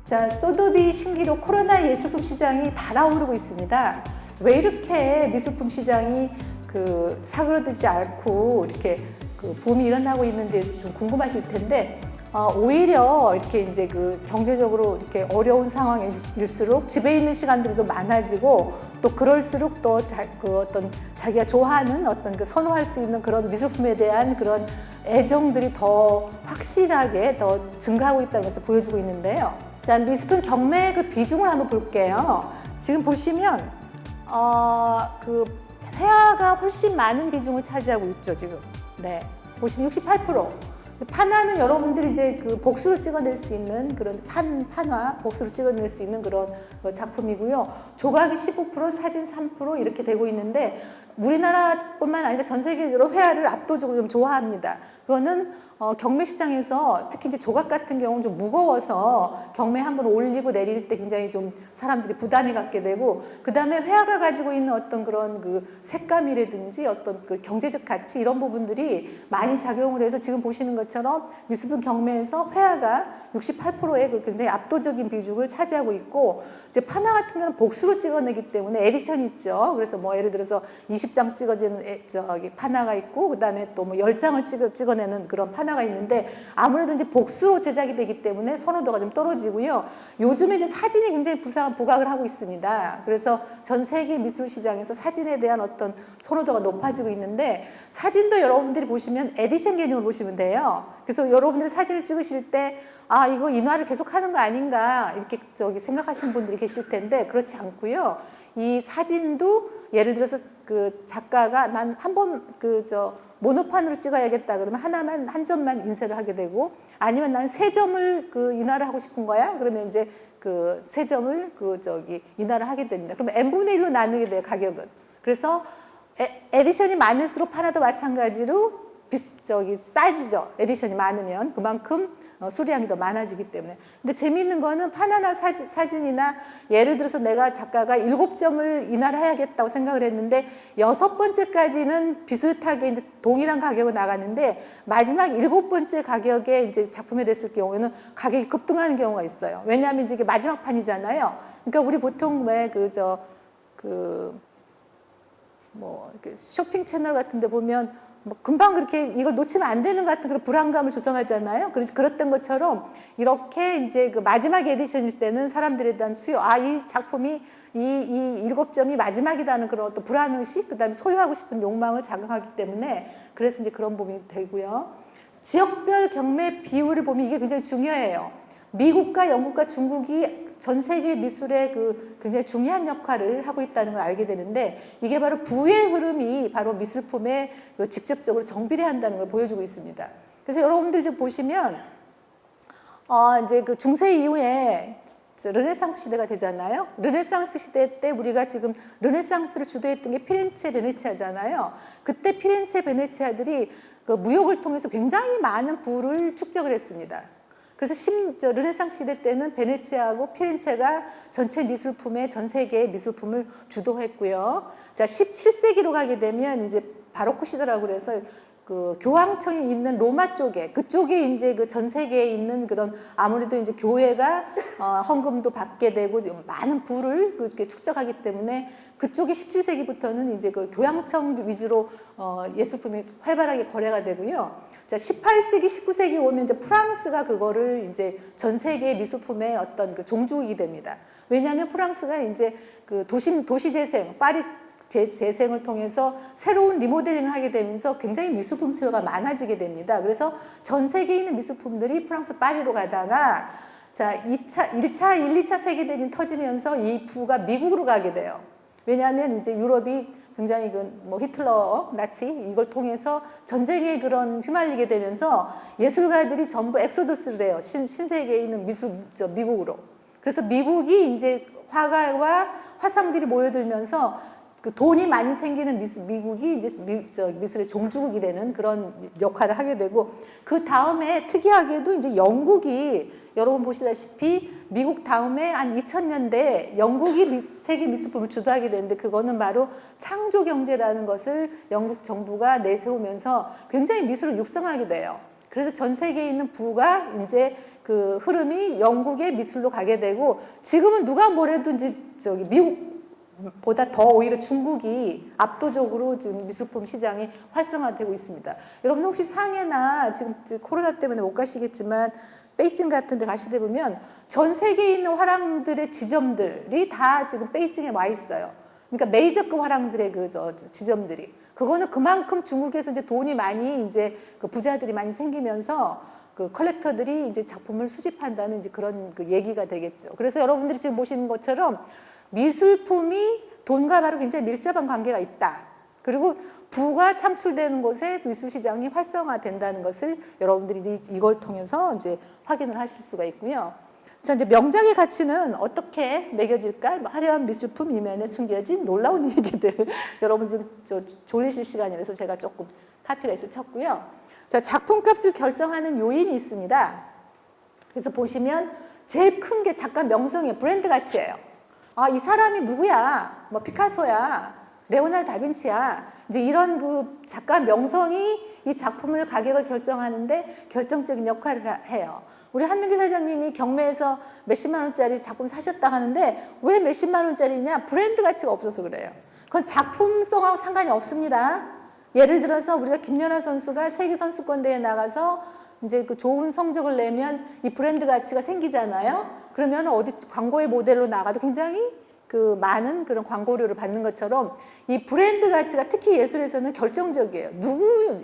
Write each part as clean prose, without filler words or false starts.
자, 소더비 신기록 코로나 예술품 시장이 달아오르고 있습니다. 왜 이렇게 미술품 시장이 사그러들지 않고 이렇게 붐이 일어나고 있는지 좀 궁금하실 텐데, 오히려 이렇게 이제 경제적으로 이렇게 어려운 상황일수록 집에 있는 시간들이 더 많아지고, 또 그럴수록 또 어떤 자기가 좋아하는 어떤 선호할 수 있는 그런 미술품에 대한 그런 애정들이 더 확실하게 더 증가하고 있다는 것을 보여주고 있는데요. 자, 미술품 경매의 비중을 한번 볼게요. 지금 보시면 회화가 훨씬 많은 비중을 차지하고 있죠, 지금. 네, 보시면 68%. 판화는 여러분들이 이제 복수를 찍어낼 수 있는 그런 판화, 복수를 찍어낼 수 있는 그런 작품이고요. 조각이 15%, 사진 3% 이렇게 되고 있는데, 우리나라뿐만 아니라 전 세계적으로 회화를 압도적으로 좀 좋아합니다. 그거는 경매 시장에서 특히 이제 조각 같은 경우는 좀 무거워서 경매 한번 올리고 내릴 때 굉장히 좀 사람들이 부담이 갖게 되고, 그 다음에 회화가 가지고 있는 어떤 그런 색감이라든지 어떤 경제적 가치 이런 부분들이 많이 작용을 해서 지금 보시는 것처럼 미술품 경매에서 회화가 68%의 굉장히 압도적인 비중을 차지하고 있고, 이제 판화 같은 경우는 복수로 찍어내기 때문에 에디션이 있죠. 그래서 뭐 예를 들어서 20장 찍어지는 판화가 있고, 그 다음에 또 뭐 10장을 찍어내는 그런 판화가 있는데, 아무래도 이제 복수로 제작이 되기 때문에 선호도가 좀 떨어지고요. 요즘에 이제 사진이 굉장히 부각을 하고 있습니다. 그래서 전 세계 미술 시장에서 사진에 대한 어떤 선호도가 높아지고 있는데, 사진도 여러분들이 보시면 에디션 개념을 보시면 돼요. 그래서 여러분들이 사진을 찍으실 때 이거 인화를 계속 하는 거 아닌가 이렇게 생각하시는 분들이 계실 텐데, 그렇지 않고요. 이 사진도 예를 들어서 작가가 난 한번 모노판으로 찍어야겠다 그러면 한 점만 인쇄를 하게 되고, 아니면 난 세 점을 인화를 하고 싶은 거야 그러면 이제 세 점을 인화를 하게 됩니다. 그러면 n분의 1로 나누게 돼요, 가격은. 그래서 에디션이 많을수록 판화도 마찬가지로 싸지죠. 에디션이 많으면 그만큼 수량이 더 많아지기 때문에. 근데 재미있는 거는 판화나 사진이나 예를 들어서 내가 작가가 7점을 인화를 해야겠다고 생각을 했는데 6번째까지는 비슷하게 이제 동일한 가격으로 나가는데, 마지막 7번째 가격에 이제 작품이 됐을 경우에는 가격이 급등하는 경우가 있어요. 왜냐하면 이제 이게 마지막 판이잖아요. 그러니까 우리 보통 이렇게 쇼핑 채널 같은 데 보면 금방 그렇게 이걸 놓치면 안 되는 것 같은 그런 불안감을 조성하잖아요. 그랬던 것처럼 이렇게 이제 마지막 에디션일 때는 사람들에 대한 수요, 이 작품이 이 7점이 마지막이라는 그런 어떤 불안의식, 그 다음에 소유하고 싶은 욕망을 자극하기 때문에, 그래서 이제 그런 부분이 되고요. 지역별 경매 비율을 보면 이게 굉장히 중요해요. 미국과 영국과 중국이 전 세계 미술의 굉장히 중요한 역할을 하고 있다는 걸 알게 되는데, 이게 바로 부의 흐름이 바로 미술품에 직접적으로 정비례한다는 걸 보여주고 있습니다. 그래서 여러분들 지금 보시면 이제 중세 이후에 르네상스 시대가 되잖아요. 르네상스 시대 때 우리가 지금 르네상스를 주도했던 게 피렌체, 베네치아잖아요. 그때 피렌체, 베네치아들이 무역을 통해서 굉장히 많은 부를 축적을 했습니다. 그래서 르네상스 시대 때는 베네치아하고 피렌체가 전체 미술품의 전 세계의 미술품을 주도했고요. 자, 17세기로 가게 되면 이제 바로크 시대라고 그래서 교황청이 있는 로마 쪽에, 그쪽에 이제 전 세계에 있는 그런 아무래도 이제 교회가 헌금도 받게 되고 많은 부를 그렇게 축적하기 때문에 그쪽이 17세기부터는 이제 교황청 위주로 예술품이 활발하게 거래가 되고요. 자, 18세기, 19세기 오면 이제 프랑스가 그거를 이제 전 세계 미술품의 어떤 종주국이 됩니다. 왜냐하면 프랑스가 이제 도시 재생, 파리 재생을 통해서 새로운 리모델링을 하게 되면서 굉장히 미술품 수요가 많아지게 됩니다. 그래서 전 세계에 있는 미술품들이 프랑스 파리로 가다가, 자, 1차, 2차 세계대전이 터지면서 이 부가 미국으로 가게 돼요. 왜냐하면 이제 유럽이 굉장히 히틀러, 나치 이걸 통해서 전쟁에 휘말리게 되면서 예술가들이 전부 엑소더스를 해요. 신세계에 있는 미국으로. 그래서 미국이 이제 화가와 화상들이 모여들면서 돈이 많이 생기는 미국이 이제 미술의 종주국이 되는 그런 역할을 하게 되고, 그 다음에 특이하게도 이제 영국이 여러분 보시다시피 미국 다음에 한 2000년대 영국이 세계 미술품을 주도하게 되는데, 그거는 바로 창조 경제라는 것을 영국 정부가 내세우면서 굉장히 미술을 육성하게 돼요. 그래서 전 세계에 있는 부가 이제 그 흐름이 영국의 미술로 가게 되고 지금은 누가 뭐래도 이제 저기 미국보다 더 오히려 중국이 압도적으로 지금 미술품 시장이 활성화되고 있습니다. 여러분 혹시 상해나 지금 코로나 때문에 못 가시겠지만 베이징 같은 데 가시다 보면 전 세계에 있는 화랑들의 지점들이 다 지금 베이징에 와 있어요. 그러니까 메이저급 화랑들의 그 지점들이. 그거는 그만큼 중국에서 이제 돈이 많이 이제 그 부자들이 많이 생기면서 그 컬렉터들이 이제 작품을 수집한다는 이제 그런 그 얘기가 되겠죠. 그래서 여러분들이 지금 보시는 것처럼 미술품이 돈과 바로 굉장히 밀접한 관계가 있다. 그리고 부가 창출되는 곳에 미술 시장이 활성화된다는 것을 여러분들이 이걸 통해서 이제 확인을 하실 수가 있고요. 자, 이제 명작의 가치는 어떻게 매겨질까? 화려한 미술품 이면에 숨겨진 놀라운 얘기들. 여러분 지금 졸리실 시간이라서 제가 조금 카피라이트 쳤고요. 자, 작품값을 결정하는 요인이 있습니다. 그래서 보시면 제일 큰 게 작가 명성이에요. 브랜드 가치예요. 아, 이 사람이 누구야? 뭐 피카소야, 레오나르도 다빈치야. 이제 이런 그 작가 명성이 이 작품을 가격을 결정하는데 결정적인 역할을 해요. 우리 한민기 사장님이 경매에서 몇십만 원짜리 작품 사셨다 하는데 왜 몇십만 원짜리냐? 브랜드 가치가 없어서 그래요. 그건 작품성하고 상관이 없습니다. 예를 들어서 우리가 김연아 선수가 세계 선수권대회에 나가서 이제 그 좋은 성적을 내면 이 브랜드 가치가 생기잖아요. 그러면 어디 광고의 모델로 나가도 굉장히 그 많은 그런 광고료를 받는 것처럼 이 브랜드 가치가 특히 예술에서는 결정적이에요.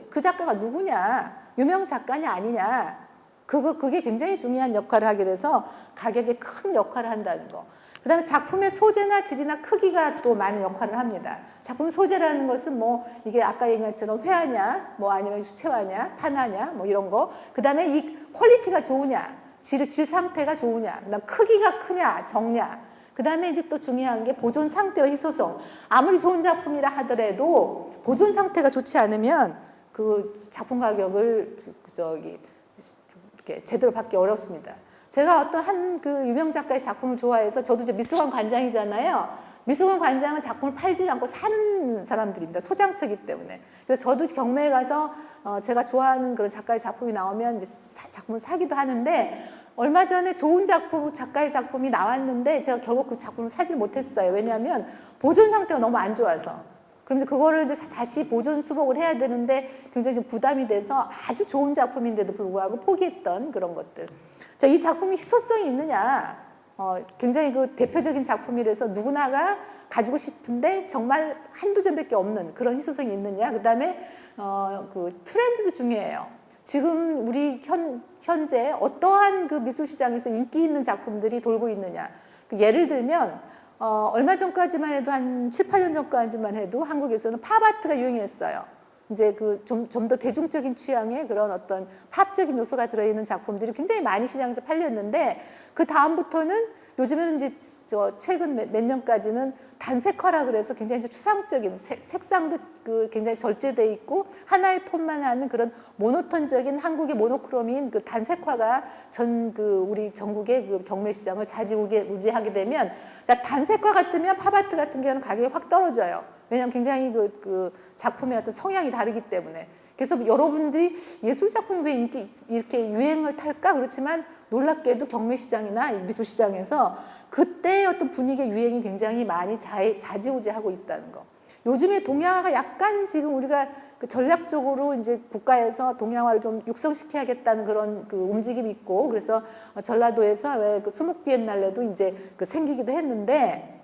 그 작가가 누구냐? 유명 작가냐 아니냐? 그게 굉장히 중요한 역할을 하게 돼서 가격에 큰 역할을 한다는 거. 그 다음에 작품의 소재나 질이나 크기가 또 많은 역할을 합니다. 작품 소재라는 것은 뭐 이게 아까 얘기한 것처럼 회화냐, 뭐 아니면 수채화냐, 판화냐, 뭐 이런 거. 그 다음에 이 퀄리티가 좋으냐, 질 상태가 좋으냐, 그다음 크기가 크냐, 적냐. 그 다음에 이제 또 중요한 게 보존 상태와 희소성. 아무리 좋은 작품이라 하더라도 보존 상태가 좋지 않으면 그 작품 가격을 이렇게 제대로 받기 어렵습니다. 제가 어떤 한 그 유명 작가의 작품을 좋아해서 저도 이제 미술관 관장이잖아요. 미술관 관장은 작품을 팔지 않고 사는 사람들입니다. 소장처이기 때문에. 그래서 저도 경매에 가서 제가 좋아하는 그런 작가의 작품이 나오면 이제 작품을 사기도 하는데 얼마 전에 좋은 작가의 작품이 나왔는데 제가 결국 그 작품을 사지 못했어요. 왜냐하면 보존 상태가 너무 안 좋아서. 그러면 그거를 이제 다시 보존 수복을 해야 되는데 굉장히 좀 부담이 돼서 아주 좋은 작품인데도 불구하고 포기했던 그런 것들. 자, 이 작품이 희소성이 있느냐? 굉장히 그 대표적인 작품이라서 누구나가 가지고 싶은데 정말 한두 점밖에 없는 그런 희소성이 있느냐? 그 다음에 그 트렌드도 중요해요. 지금 우리 현재 어떠한 그 미술 시장에서 인기 있는 작품들이 돌고 있느냐? 예를 들면 얼마 전까지만 해도 한 7, 8년 전까지만 해도 한국에서는 팝아트가 유행했어요. 이제 그 좀 더 대중적인 취향의 그런 어떤 팝적인 요소가 들어있는 작품들이 굉장히 많이 시장에서 팔렸는데 그 다음부터는 요즘에는 이제 최근 몇 년까지는 단색화라 그래서 굉장히 이제 추상적인 색상도 그 굉장히 절제돼 있고 하나의 톤만 하는 그런 모노톤적인 한국의 모노크롬인 그 단색화가 우리 전국의 그 경매 시장을 좌지우지하게 되면 자, 단색화 같으면 팝아트 같은 경우는 가격이 확 떨어져요. 왜냐하면 굉장히 그 작품의 어떤 성향이 다르기 때문에. 그래서 여러분들이 예술 작품이 왜 이렇게 유행을 탈까? 그렇지만 놀랍게도 경매 시장이나 미술 시장에서 그때의 어떤 분위기의 유행이 굉장히 많이 좌지우지하고 있다는 거. 요즘에 동양화가 약간 지금 우리가 그 전략적으로 이제 국가에서 동양화를 좀 육성시켜야겠다는 그런 그 움직임이 있고 그래서 전라도에서 왜 그 수목 비엔날레도 이제 그 생기기도 했는데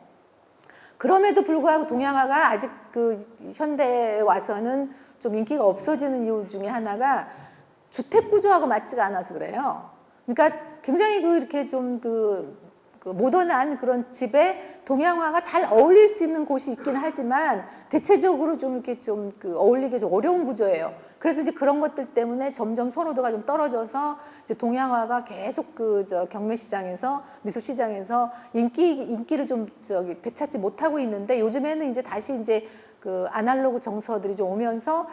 그럼에도 불구하고 동양화가 아직 그 현대에 와서는 좀 인기가 없어지는 이유 중에 하나가 주택 구조하고 맞지가 않아서 그래요. 그러니까 굉장히 이렇게 좀 그 모던한 그런 집에 동양화가 잘 어울릴 수 있는 곳이 있긴 하지만 대체적으로 좀 이렇게 좀 어울리기 좀 어려운 구조예요. 그래서 이제 그런 것들 때문에 점점 선호도가 좀 떨어져서 이제 동양화가 계속 경매 시장에서 미술 시장에서 인기를 좀 되찾지 못하고 있는데 요즘에는 이제 다시 이제 그 아날로그 정서들이 좀 오면서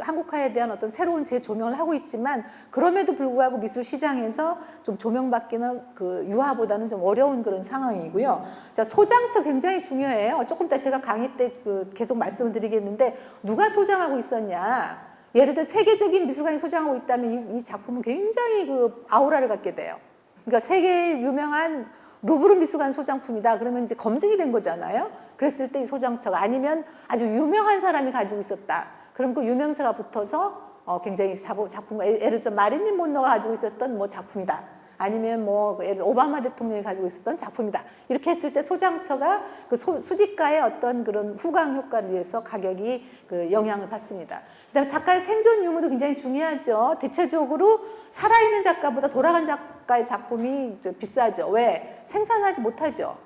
한국화에 대한 어떤 새로운 재조명을 하고 있지만 그럼에도 불구하고 미술 시장에서 좀 조명받기는 그 유화보다는 좀 어려운 그런 상황이고요. 자, 소장처 굉장히 중요해요. 조금 이따 제가 강의 때 계속 말씀을 드리겠는데 누가 소장하고 있었냐? 예를 들어 세계적인 미술관이 소장하고 있다면 이 작품은 굉장히 그 아우라를 갖게 돼요. 그러니까 세계 유명한 루브르 미술관 소장품이다. 그러면 이제 검증이 된 거잖아요. 그랬을 때 이 소장처가 아니면 아주 유명한 사람이 가지고 있었다. 그럼 그 유명세가 붙어서 굉장히 작품과 예를 들어 마릴린 monroe가 가지고 있었던 뭐 작품이다. 아니면 뭐 예를 들어 오바마 대통령이 가지고 있었던 작품이다. 이렇게 했을 때 소장처가 그 수집가의 어떤 그런 후광 효과를 위해서 가격이 그 영향을 받습니다. 그다음에 작가의 생존 유무도 굉장히 중요하죠. 대체적으로 살아있는 작가보다 돌아간 작가의 작품이 비싸죠. 왜? 생산하지 못하죠.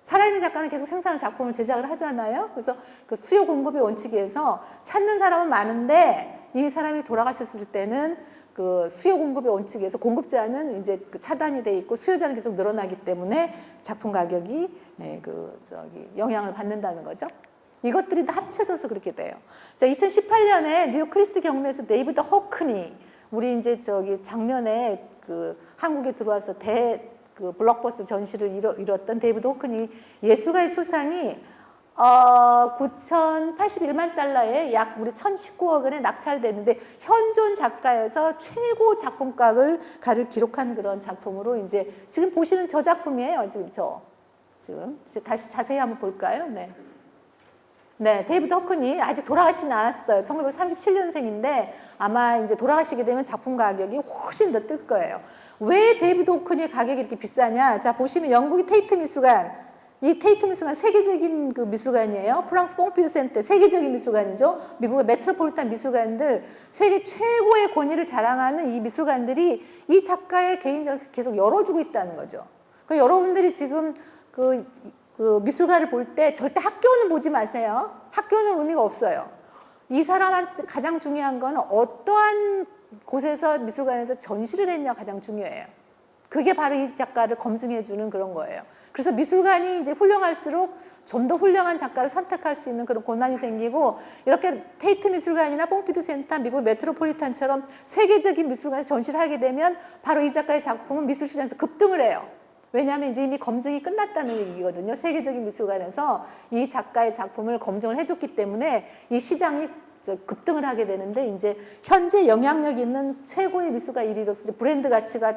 살아있는 작가는 계속 생산을 작품을 제작을 하잖아요. 그래서 그 수요 공급의 원칙에서 찾는 사람은 많은데 이미 사람이 돌아가셨을 때는 그 수요 공급의 원칙에서 공급자는 이제 그 차단이 돼 있고 수요자는 계속 늘어나기 때문에 작품 가격이 영향을 받는다는 거죠. 이것들이 다 합쳐져서 그렇게 돼요. 자, 2018년에 뉴욕 크리스티 경매에서 데이비드 호크니, 우리 이제 작년에 그 한국에 들어와서 그 블록버스터 전시를 이뤘던 데이비드 호크니 예술가의 초상이 9,081만 달러에 약 우리 1,019억 원에 낙찰됐는데 현존 작가에서 최고 작품가를 기록한 그런 작품으로 이제 지금 보시는 저 작품이에요. 지금 다시 자세히 한번 볼까요? 네. 네, 데이비드 호크니 아직 돌아가시진 않았어요. 1937년생인데 아마 이제 돌아가시게 되면 작품 가격이 훨씬 더 뜰 거예요. 왜 데이비드 호크니의 가격이 이렇게 비싸냐? 자, 보시면 영국의 테이트 미술관, 이 테이트 미술관 세계적인 그 미술관이에요. 프랑스 뽕피두 센터 세계적인 미술관이죠. 미국의 메트로폴리탄 미술관들, 세계 최고의 권위를 자랑하는 이 미술관들이 이 작가의 개인작을 계속 열어주고 있다는 거죠. 그러니까 여러분들이 지금 그 미술관을 볼 때 절대 학교는 보지 마세요. 학교는 의미가 없어요. 이 사람한테 가장 중요한 건 어떠한 곳에서 미술관에서 전시를 했냐 가장 중요해요. 그게 바로 이 작가를 검증해 주는 그런 거예요. 그래서 미술관이 이제 훌륭할수록 좀 더 훌륭한 작가를 선택할 수 있는 그런 권한이 생기고, 이렇게 테이트 미술관이나 뽕피두 센터, 미국 메트로폴리탄처럼 세계적인 미술관에서 전시를 하게 되면 바로 이 작가의 작품은 미술 시장에서 급등을 해요. 왜냐하면 이제 이미 검증이 끝났다는 얘기거든요. 세계적인 미술관에서 이 작가의 작품을 검증을 해줬기 때문에 이 시장이 급등을 하게 되는데, 이제 현재 영향력 있는 최고의 미술가 1위로서 브랜드 가치가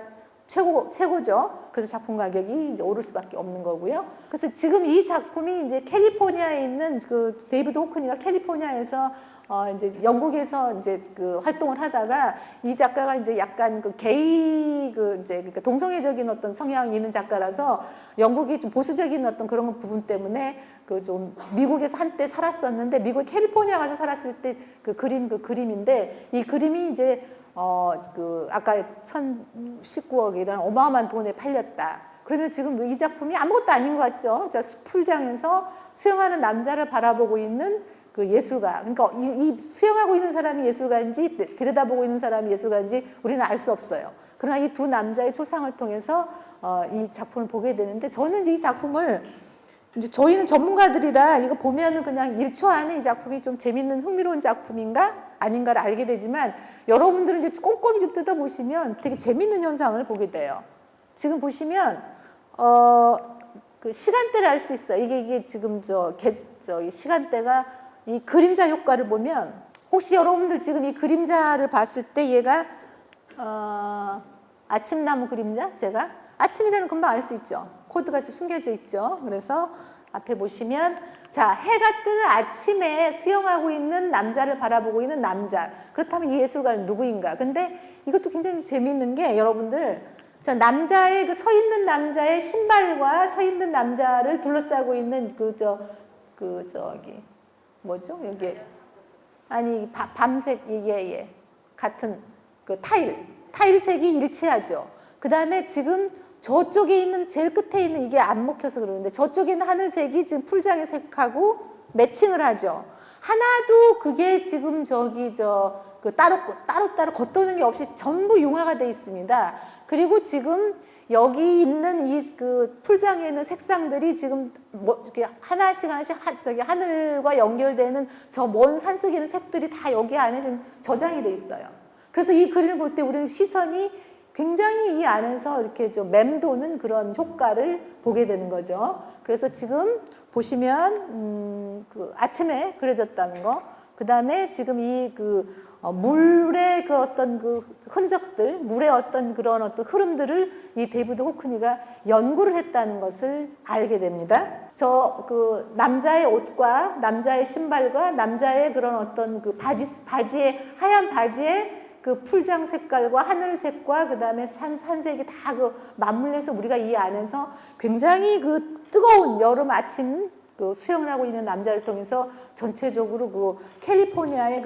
최고죠. 그래서 작품 가격이 이제 오를 수밖에 없는 거고요. 그래서 지금 이 작품이 이제 캘리포니아에 있는 그 데이비드 호크니가 캘리포니아에서 이제 영국에서 이제 그 활동을 하다가 이 작가가 이제 약간 그 게이 그러니까 동성애적인 어떤 성향이 있는 작가라서 영국이 좀 보수적인 어떤 그런 부분 때문에 그 좀 미국에서 한때 살았었는데 미국 캘리포니아 가서 살았을 때 그 그림인데, 이 그림이 이제 아까 1,019억이라는 어마어마한 돈에 팔렸다. 그러면 지금 이 작품이 아무것도 아닌 것 같죠? 자, 풀장에서 수영하는 남자를 바라보고 있는 그 예술가. 그러니까 이 수영하고 있는 사람이 예술가인지 들여다보고 있는 사람이 예술가인지 우리는 알 수 없어요. 그러나 이 두 남자의 초상을 통해서 이 작품을 보게 되는데, 저는 이제 이 작품을 이제 저희는 전문가들이라 이거 보면은 그냥 1초 안에 이 작품이 좀 재밌는 흥미로운 작품인가 아닌가를 알게 되지만, 여러분들은 이제 꼼꼼히 좀 뜯어보시면 되게 재밌는 현상을 보게 돼요. 지금 보시면 그 시간대를 알 수 있어요. 이게 지금 이 시간대가 이 그림자 효과를 보면, 혹시 여러분들 지금 이 그림자를 봤을 때 얘가 아침나무 그림자, 제가 아침이라는 금방 알 수 있죠. 코드가 숨겨져 있죠. 그래서 앞에 보시면, 자, 해가 뜨는 아침에 수영하고 있는 남자를 바라보고 있는 남자. 그렇다면 이 예술가는 누구인가? 근데 이것도 굉장히 재미있는 게, 여러분들, 자, 남자의 서 있는 남자의 신발과 서 있는 남자를 둘러싸고 있는 뭐죠? 여기 아니 밤색 같은 그 타일색이 일치하죠. 그 다음에 지금 저쪽에 있는 제일 끝에 있는 이게 안 먹혀서 그러는데, 저쪽에 있는 하늘색이 지금 풀장의 색하고 매칭을 하죠. 하나도 그게 지금 따로 겉도는 게 없이 전부 융화가 돼 있습니다. 그리고 지금 여기 있는 이 그 풀장에 있는 색상들이 지금 이렇게 하나씩 하늘과 연결되는 저 먼 산속에 있는 색들이 다 여기 안에 지금 저장이 돼 있어요. 그래서 이 그림을 볼 때 우리는 시선이 굉장히 이 안에서 이렇게 좀 맴도는 그런 효과를 보게 되는 거죠. 그래서 지금 보시면 그 아침에 그려졌다는 거, 그 다음에 지금 이 물의 그 어떤 그 흔적들, 물의 어떤 그런 어떤 흐름들을 이 데이비드 호크니가 연구를 했다는 것을 알게 됩니다. 저 그 남자의 옷과 남자의 신발과 남자의 그런 어떤 그 바지의 하얀 바지에 그 풀장 색깔과 하늘색과 그 다음에 산색이 다 그 맞물려서 우리가 이 안에서 굉장히 그 뜨거운 여름 아침 그 수영을 하고 있는 남자를 통해서 전체적으로 그 캘리포니아의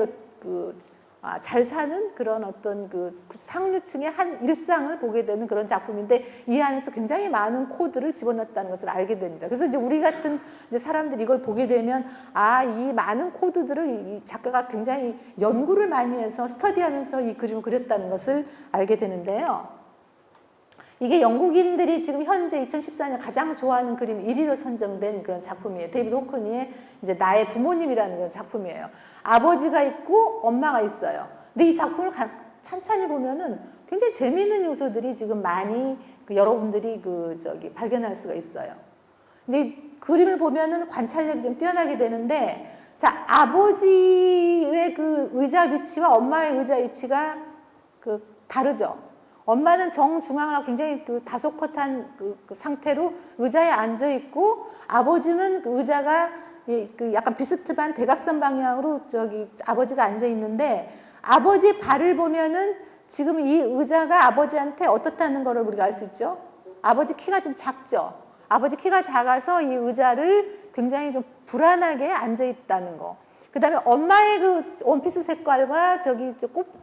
잘 사는 그런 어떤 그 상류층의 한 일상을 보게 되는 그런 작품인데 이 안에서 굉장히 많은 코드를 집어넣었다는 것을 알게 됩니다. 그래서 이제 우리 같은 이제 사람들이 이걸 보게 되면 이 많은 코드들을 이 작가가 굉장히 연구를 많이 해서 스터디하면서 이 그림을 그렸다는 것을 알게 되는데요. 이게 영국인들이 지금 현재 2014년 가장 좋아하는 그림 1위로 선정된 그런 작품이에요. 데이비드 호크니의 이제 나의 부모님이라는 그런 작품이에요. 아버지가 있고 엄마가 있어요. 근데 이 작품을 찬찬히 보면은 굉장히 재미있는 요소들이 지금 많이 여러분들이 발견할 수가 있어요. 이제 그림을 보면은 관찰력이 좀 뛰어나게 되는데, 자, 아버지의 그 의자 위치와 엄마의 의자 위치가 다르죠. 엄마는 정중앙으로 굉장히 다소컷한 그 상태로 의자에 앉아 있고, 아버지는 그 의자가 약간 비스듬한 대각선 방향으로 아버지가 앉아 있는데, 아버지 발을 보면은 지금 이 의자가 아버지한테 어떻다는 거를 우리가 알 수 있죠. 아버지 키가 좀 작죠. 아버지 키가 작아서 이 의자를 굉장히 좀 불안하게 앉아 있다는 거. 그 다음에 엄마의 그 원피스 색깔과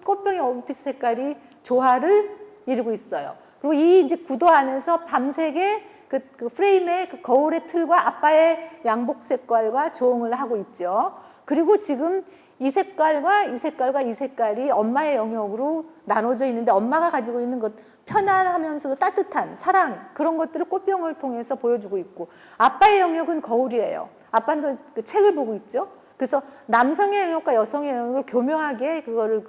꽃병의 원피스 색깔이 조화를 이루고 있어요. 그리고 이 이제 구도 안에서 밤색의 그 프레임의 그 거울의 틀과 아빠의 양복 색깔과 조응을 하고 있죠. 그리고 지금 이 색깔과 이 색깔과 이 색깔이 엄마의 영역으로 나눠져 있는데, 엄마가 가지고 있는 것 편안하면서도 따뜻한 사랑, 그런 것들을 꽃병을 통해서 보여주고 있고, 아빠의 영역은 거울이에요. 아빠는 그 책을 보고 있죠. 그래서 남성의 영역과 여성의 영역을 교묘하게 그거를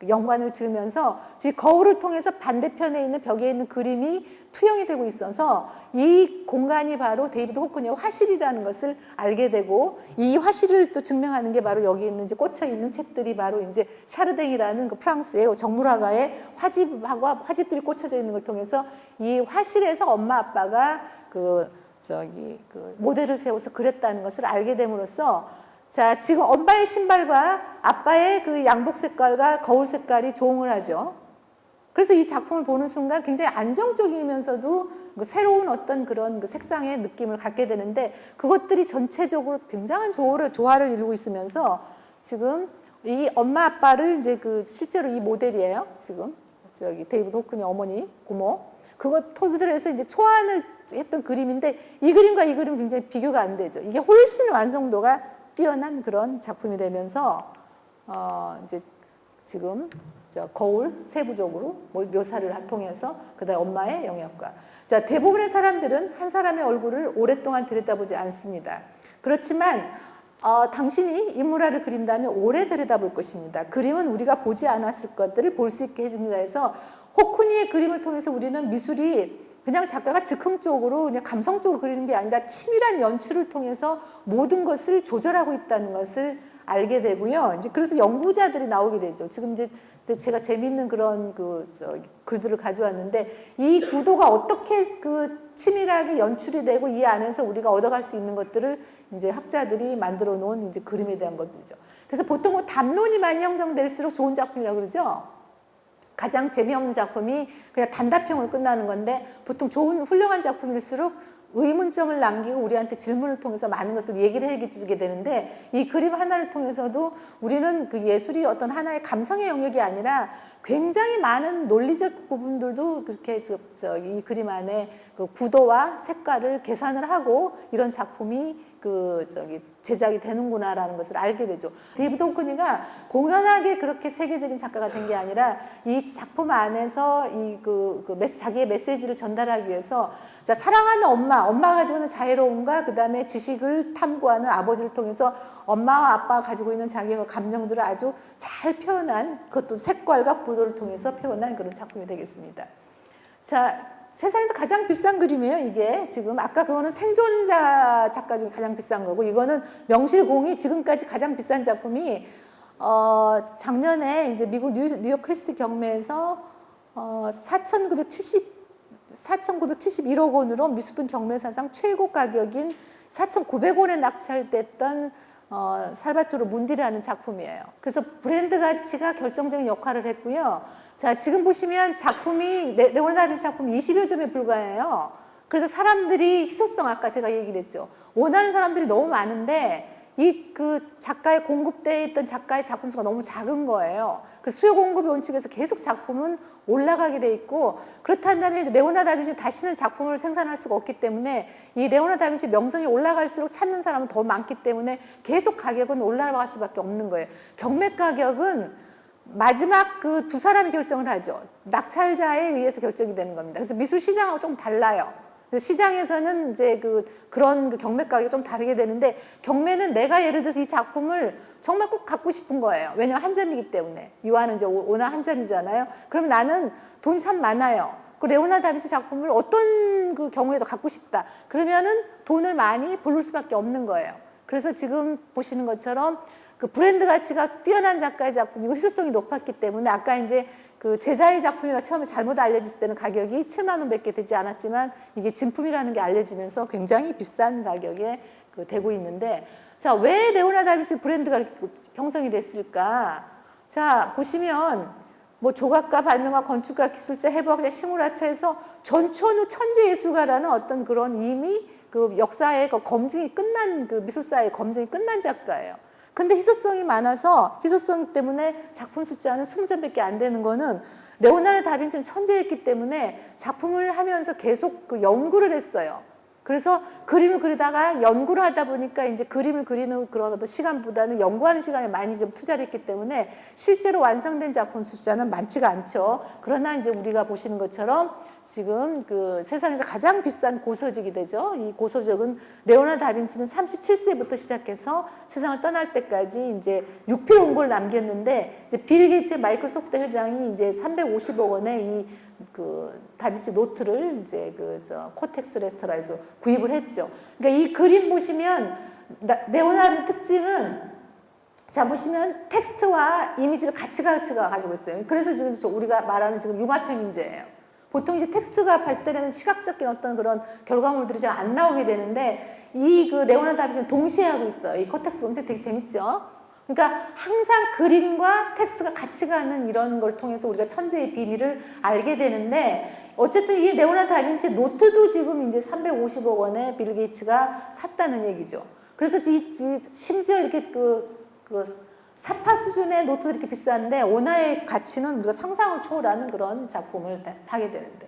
연관을 지으면서 지금 거울을 통해서 반대편에 있는 벽에 있는 그림이 투영이 되고 있어서 이 공간이 바로 데이비드 호크니의 화실이라는 것을 알게 되고, 이 화실을 또 증명하는 게 바로 여기 있는 이제 꽂혀 있는 책들이 바로 이제 샤르댕이라는 그 프랑스의 정물화가의 화집들이 꽂혀져 있는 걸 통해서 이 화실에서 엄마 아빠가 모델을 세워서 그렸다는 것을 알게 됨으로써, 자, 지금 엄마의 신발과 아빠의 그 양복 색깔과 거울 색깔이 조응을 하죠. 그래서 이 작품을 보는 순간 굉장히 안정적이면서도 새로운 어떤 그런 색상의 느낌을 갖게 되는데, 그것들이 전체적으로 굉장한 조화를 이루고 있으면서 지금 이 엄마 아빠를 이제 실제로 이 모델이에요. 지금 데이비드 호크니 어머니, 고모. 그걸 토대로 해서 이제 초안을 했던 그림인데, 이 그림과 이 그림은 굉장히 비교가 안 되죠. 이게 훨씬 완성도가 뛰어난 그런 작품이 되면서 이제 지금 거울 세부적으로 묘사를 통해서 그다음 엄마의 영역과, 자, 대부분의 사람들은 한 사람의 얼굴을 오랫동안 들여다보지 않습니다. 그렇지만 당신이 인물화를 그린다면 오래 들여다볼 것입니다. 그림은 우리가 보지 않았을 것들을 볼 수 있게 해줍니다. 해서 호크니의 그림을 통해서 우리는 미술이 그냥 작가가 즉흥적으로 그냥 감성적으로 그리는 게 아니라 치밀한 연출을 통해서 모든 것을 조절하고 있다는 것을 알게 되고요. 이제 그래서 연구자들이 나오게 되죠. 지금 이제 제가 재미있는 그런 글들을 가져왔는데, 이 구도가 어떻게 치밀하게 연출이 되고 이 안에서 우리가 얻어갈 수 있는 것들을 이제 학자들이 만들어 놓은 이제 그림에 대한 것들이죠. 그래서 보통 담론이 많이 형성될수록 좋은 작품이라고 그러죠. 가장 재미없는 작품이 그냥 단답형으로 끝나는 건데, 보통 좋은 훌륭한 작품일수록 의문점을 남기고 우리한테 질문을 통해서 많은 것을 얘기를 해주게 되는데, 이 그림 하나를 통해서도 우리는 그 예술이 어떤 하나의 감성의 영역이 아니라 굉장히 많은 논리적 부분들도 그렇게 이 그림 안에 그 구도와 색깔을 계산을 하고 이런 작품이 제작이 되는구나라는 것을 알게 되죠. 데이비드 호크니가 공연하게 그렇게 세계적인 작가가 된 게 아니라 이 작품 안에서 자기의 메시지를 전달하기 위해서, 자, 사랑하는 엄마가 가지고 있는 자애로움과 그 다음에 지식을 탐구하는 아버지를 통해서 엄마와 아빠가 가지고 있는 자기의 감정들을 아주 잘 표현한, 그것도 색깔과 구도를 통해서 표현한 그런 작품이 되겠습니다. 자, 세상에서 가장 비싼 그림이에요, 이게. 지금 아까 그거는 생존자 작가 중에 가장 비싼 거고, 이거는 명실공히 지금까지 가장 비싼 작품이 작년에 이제 미국 뉴욕 크리스티 경매에서 4,971억 원으로 미술품 경매 사상 최고 가격인 4,900원에 낙찰됐던 살바토르 문디라는 작품이에요. 그래서 브랜드 가치가 결정적인 역할을 했고요. 자, 지금 보시면 작품이 레오나르도 다빈치 작품 20여 점에 불과해요. 그래서 사람들이 희소성, 아까 제가 얘기를 했죠. 원하는 사람들이 너무 많은데 그 작가의 공급대에 있던 작가의 작품 수가 너무 작은 거예요. 그래서 수요 공급의 원칙에서 계속 작품은 올라가게 돼 있고, 그렇다면 레오나르도 다빈치 다시는 작품을 생산할 수가 없기 때문에 이 레오나르도 다빈치 명성이 올라갈수록 찾는 사람은 더 많기 때문에 계속 가격은 올라갈 수밖에 없는 거예요. 경매 가격은 마지막 그 두 사람이 결정을 하죠. 낙찰자에 의해서 결정이 되는 겁니다. 그래서 미술 시장하고 좀 달라요. 시장에서는 이제 그런 경매 가격이 좀 다르게 되는데, 경매는 내가 예를 들어서 이 작품을 정말 꼭 갖고 싶은 거예요. 왜냐면 한 점이기 때문에. 유아는 이제 오나 한 점이잖아요. 그럼 나는 돈이 참 많아요. 그 레오나르도 다빈치 작품을 어떤 그 경우에도 갖고 싶다. 그러면은 돈을 많이 부를 수밖에 없는 거예요. 그래서 지금 보시는 것처럼 그 브랜드 가치가 뛰어난 작가의 작품이고 희소성이 높았기 때문에, 아까 이제 그 제자의 작품이라 처음에 잘못 알려졌을 때는 가격이 7만 원밖에 되지 않았지만 이게 진품이라는 게 알려지면서 굉장히 비싼 가격에 되고 있는데, 자, 왜 레오나르도 다빈치 브랜드가 이렇게 형성이 됐을까? 자, 보시면 뭐 조각가, 발명가, 건축가, 기술자, 해부학자, 식물학자 해서 전천후 천재예술가라는 어떤 그런 이미 그 역사의 그 검증이 끝난, 그 미술사의 검증이 끝난 작가예요. 근데 희소성이 많아서, 희소성 때문에 작품 숫자는 20점밖에 안 되는 거는, 레오나르도 다빈치는 천재였기 때문에 작품을 하면서 계속 그 연구를 했어요. 그래서 그림을 그리다가 연구를 하다 보니까 이제 그림을 그리는 그런 어떤 시간보다는 연구하는 시간에 많이 좀 투자를 했기 때문에 실제로 완성된 작품 숫자는 많지가 않죠. 그러나 이제 우리가 보시는 것처럼 지금 그 세상에서 가장 비싼 고서적이 되죠. 이 고서적은 레오나르도 다빈치는 37세부터 시작해서 세상을 떠날 때까지 이제 6필 원고를 남겼는데, 이제 빌 게이츠 마이크로소프트 회장이 이제 350억 원의 그 다빈치 노트를 이제 코텍스 레스토라에서 구입을 했죠. 그러니까 이 그림 보시면 레오나르도 특징은, 자, 보시면 텍스트와 이미지를 같이 가지고 있어요. 그래서 지금 우리가 말하는 지금 융합행인제예요. 보통 이제 텍스트가 발달하는 시각적인 어떤 그런 결과물들이 잘 안 나오게 되는데, 이 그 레오나르도 다빈치는 동시에 하고 있어요. 이 코텍스가 엄청 되게 재밌죠. 그러니까 항상 그림과 텍스트가 같이 가는 이런 걸 통해서 우리가 천재의 비밀을 알게 되는데, 어쨌든 이 레오나르도 다빈치 노트도 지금 이제 350억 원에 빌 게이츠가 샀다는 얘기죠. 그래서 심지어 이렇게 그 사파 수준의 노트들이 이렇게 비싼데 원화의 가치는 우리가 상상을 초월하는 그런 작품을 하게 되는데,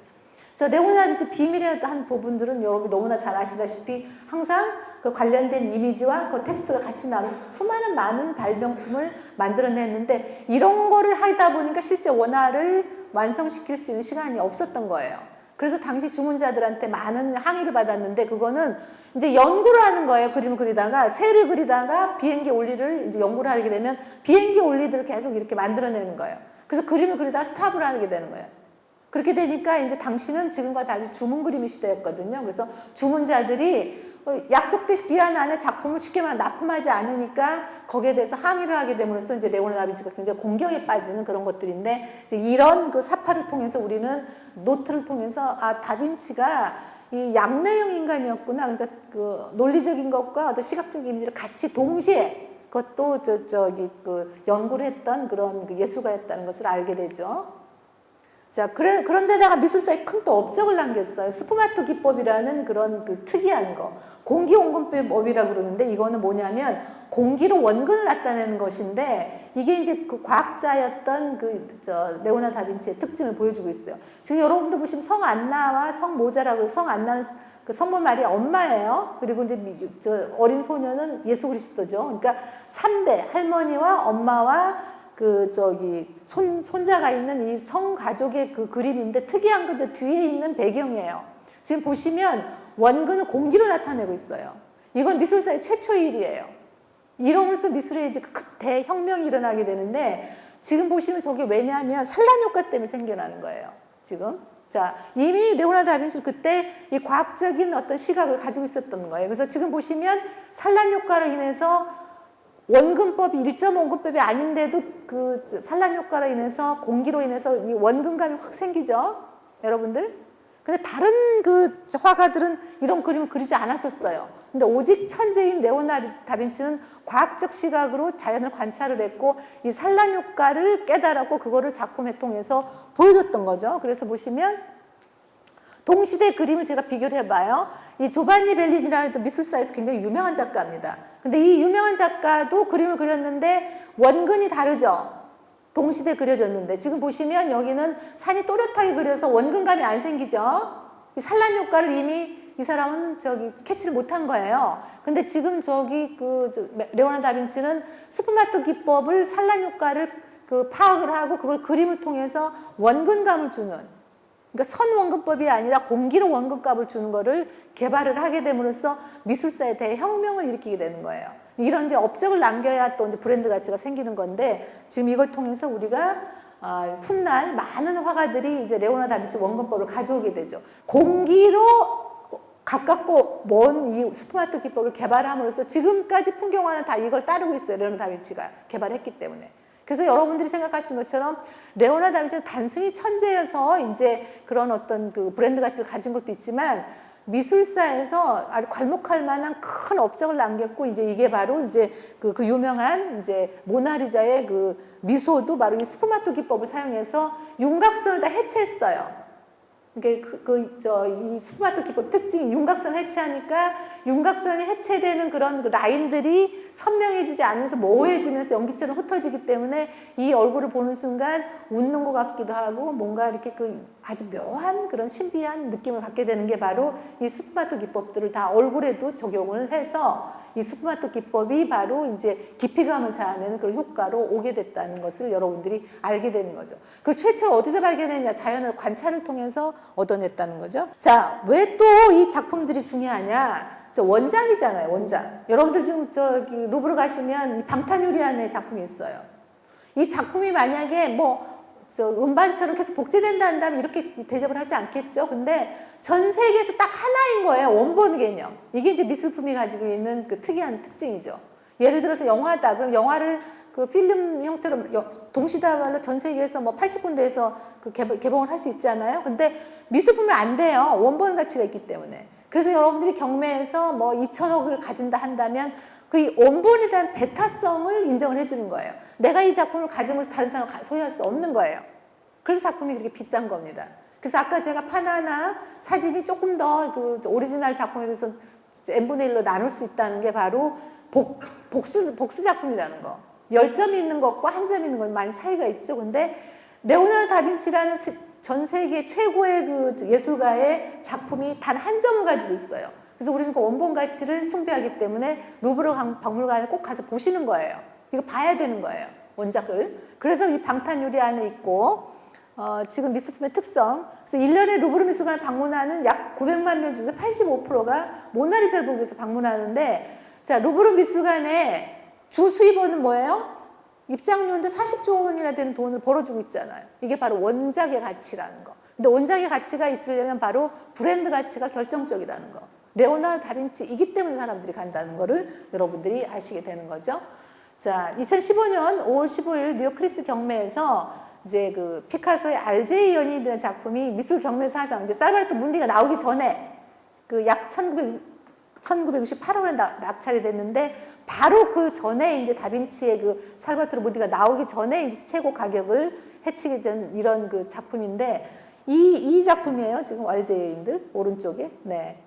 자, 레오나르도 다빈치 비밀의 한 부분들은 여러분이 너무나 잘 아시다시피 항상 그 관련된 이미지와 그 텍스트가 같이 나오면서 수많은 많은 발명품을 만들어냈는데, 이런 거를 하다 보니까 실제 원화를 완성시킬 수 있는 시간이 없었던 거예요. 그래서 당시 주문자들한테 많은 항의를 받았는데, 그거는 이제 연구를 하는 거예요. 그림을 그리다가, 새를 그리다가 비행기 올리를 이제 연구를 하게 되면 비행기 올리들을 계속 이렇게 만들어내는 거예요. 그래서 그림을 그리다가 스탑을 하게 되는 거예요. 그렇게 되니까 이제 당시는 지금과 달리 주문 그림의 시대였거든요. 그래서 주문자들이 약속된 기한 안에 작품을 쉽게 말하면 납품하지 않으니까 거기에 대해서 항의를 하게 됨으로써 이제 레오나르도 다빈치가 굉장히 공경에 빠지는 그런 것들인데, 이제 이런 그 사파를 통해서 우리는 노트를 통해서 다빈치가 이 양내형 인간이었구나. 그러니까 그 논리적인 것과 어떤 시각적인 이미지를 같이 동시에 그것도 연구를 했던 그런 그 예술가였다는 것을 알게 되죠. 자, 그런데다가 미술사에 큰 또 업적을 남겼어요. 스푸마토 기법이라는 그런 그 특이한 거. 공기원근법이라고 그러는데, 이거는 뭐냐면 공기로 원근을 나타내는 것인데, 이게 이제 그 과학자였던 레오나르도 다빈치의 특징을 보여주고 있어요. 지금 여러분들 보시면 성 안나와 성 모자라고, 성 안나는 그 성모 마리아 엄마예요. 그리고 이제 어린 소녀는 예수 그리스도죠. 그러니까 3대 할머니와 엄마와 손자가 있는 이 성 가족의 그 그림인데, 특이한 건 뒤에 있는 배경이에요. 지금 보시면 원근을 공기로 나타내고 있어요. 이건 미술사의 최초의 일이에요. 이러면서 미술에 이제 큰 대혁명이 일어나게 되는데, 지금 보시면 저게 왜냐하면 산란 효과 때문에 생겨나는 거예요. 지금. 자, 이미 레오나르도 다빈치는 그때 이 과학적인 어떤 시각을 가지고 있었던 거예요. 그래서 지금 보시면 산란 효과로 인해서 원근법이 1.5근법이 아닌데도 그 산란 효과로 인해서 공기로 인해서 이 원근감이 확 생기죠, 여러분들. 근데 다른 그 화가들은 이런 그림을 그리지 않았었어요. 근데 오직 천재인 레오나르도 다빈치는 과학적 시각으로 자연을 관찰을 했고 이 산란 효과를 깨달았고 그거를 작품에 통해서 보여줬던 거죠. 그래서 보시면 동시대 그림을 제가 비교를 해봐요. 이 조반니 벨린이라는 미술사에서 굉장히 유명한 작가입니다. 근데 이 유명한 작가도 그림을 그렸는데 원근이 다르죠. 동시대 그려졌는데 지금 보시면 여기는 산이 또렷하게 그려서 원근감이 안 생기죠. 이 산란 효과를 이미 이 사람은 저기 캐치를 못한 거예요. 근데 지금 저기 그 레오나르도 다빈치는 스푸마토 기법을 산란 효과를 그 파악을 하고 그걸 그림을 통해서 원근감을 주는, 그러니까 선원근법이 아니라 공기로 원근감을 주는 거를 개발을 하게 됨으로써 미술사에 대혁명을 일으키게 되는 거예요. 이런 이제 업적을 남겨야 또 이제 브랜드 가치가 생기는 건데 지금 이걸 통해서 우리가 훗날 많은 화가들이 이제 레오나르도 다빈치 원근법을 가져오게 되죠. 공기로 가깝고 먼 이 스푸마토 기법을 개발함으로써 지금까지 풍경화는 다 이걸 따르고 있어요. 레오나르도 다빈치가 개발했기 때문에. 그래서 여러분들이 생각하시는 것처럼 레오나르도 다빈치는 단순히 천재여서 이제 그런 어떤 그 브랜드 가치를 가진 것도 있지만 미술사에서 아주 괄목할 만한 큰 업적을 남겼고 이제 이게 바로 이제 그 유명한 이제 모나리자의 그 미소도 바로 이 스푸마토 기법을 사용해서 윤곽선을 다 해체했어요. 그러니까 이 스푸마토 기법 특징이 윤곽선을 해체하니까 윤곽선이 해체되는 그런 그 라인들이 선명해지지 않으면서 모호해지면서 연기처럼 흩어지기 때문에 이 얼굴을 보는 순간 웃는 것 같기도 하고 뭔가 이렇게 그 아주 묘한 그런 신비한 느낌을 갖게 되는 게 바로 이 스푸마토 기법들을 다 얼굴에도 적용을 해서 이 스푸마토 기법이 바로 이제 깊이감을 자아내는 그런 효과로 오게 됐다는 것을 여러분들이 알게 되는 거죠. 그 최초 어디서 발견했냐? 자연을 관찰을 통해서 얻어냈다는 거죠. 자, 왜 또 이 작품들이 중요하냐? 저 원작이잖아요, 원작. 여러분들 지금 저기 루브르 가시면 이 방탄유리안의 작품이 있어요. 이 작품이 만약에 뭐 저 음반처럼 계속 복제된다 한다면 이렇게 대접을 하지 않겠죠. 근데 전 세계에서 딱 하나인 거예요. 원본 개념. 이게 이제 미술품이 가지고 있는 그 특이한 특징이죠. 예를 들어서 영화다. 그럼 영화를 그 필름 형태로 동시다발로 전 세계에서 뭐 80군데에서 그 개봉을 할 수 있잖아요. 근데 미술품은 안 돼요. 원본 가치가 있기 때문에. 그래서 여러분들이 경매에서 뭐 2천억을 가진다 한다면 그 원본에 대한 배타성을 인정을 해주는 거예요. 내가 이 작품을 가지면서 다른 사람을 소유할 수 없는 거예요. 그래서 작품이 그렇게 비싼 겁니다. 그래서 아까 제가 파나나 사진이 조금 더 그 오리지널 작품에 비해서 n분의 1로 나눌 수 있다는 게 바로 복수 작품이라는 거. 10점이 있는 것과 한 점이 있는 건 많이 차이가 있죠. 근데 레오나르도 다빈치라는 전 세계 최고의 그 예술가의 작품이 단 한 점을 가지고 있어요. 그래서 우리는 그 원본 가치를 숭배하기 때문에 루브르 박물관에 꼭 가서 보시는 거예요. 이거 봐야 되는 거예요, 원작을. 그래서 이 방탄유리 안에 있고 지금 미술품의 특성. 그래서 1년에 루브르 미술관을 방문하는 약 900만 명 중에서 85%가 모나리자를 보기 위해서 방문하는데, 자, 루브르 미술관의 주 수입원은 뭐예요? 입장료인데 40조 원이나 되는 돈을 벌어주고 있잖아요. 이게 바로 원작의 가치라는 거. 근데 원작의 가치가 있으려면 바로 브랜드 가치가 결정적이라는 거. 레오나르도 다빈치이기 때문에 사람들이 간다는 거를 여러분들이 아시게 되는 거죠. 자, 2015년 5월 15일 뉴욕 크리스 경매에서 이제 그 피카소의 알제이 연인이라는 작품이 미술 경매 사상, 이제 살바르토 문디가 나오기 전에 그 약 1968원에 낙찰이 됐는데 바로 그 전에 이제 다빈치의 그 살바토르 문디가 나오기 전에 이제 최고 가격을 해치게 된 이런 그 작품인데 이 작품이에요. 지금 알제이 여인들 오른쪽에. 네.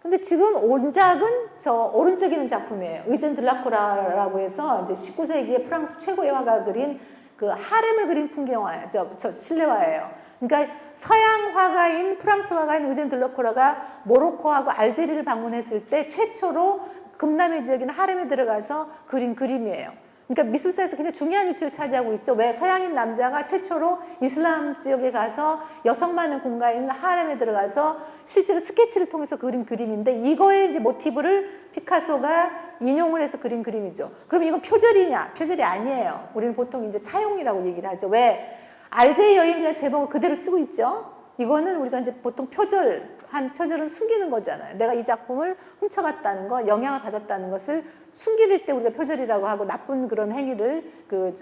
근데 지금 원작은 저 오른쪽에 있는 작품이에요. 의젠 들라코라라고 해서 이제 19세기에 프랑스 최고의 화가 그린 그 하렘을 그린 풍경화예요. 저 실내화예요. 그러니까 서양 화가인 프랑스 화가인 의젠 들라코라가 모로코하고 알제리를 방문했을 때 최초로 금남의 지역인 하렘에 들어가서 그린 그림이에요. 그러니까 미술사에서 굉장히 중요한 위치를 차지하고 있죠. 왜 서양인 남자가 최초로 이슬람 지역에 가서 여성 많은 공간인 하렘에 들어가서 실제로 스케치를 통해서 그린 그림인데 이거의 이제 모티브를 피카소가 인용을 해서 그린 그림이죠. 그럼 이건 표절이냐? 표절이 아니에요. 우리는 보통 이제 차용이라고 얘기를 하죠. 왜? 알제이 여인이라는 제목을 그대로 쓰고 있죠. 이거는 우리가 이제 보통 표절, 한 표절은 숨기는 거잖아요. 내가 이 작품을 훔쳐갔다는 거, 영향을 받았다는 것을 숨길 때 우리가 표절이라고 하고 나쁜 그런 행위를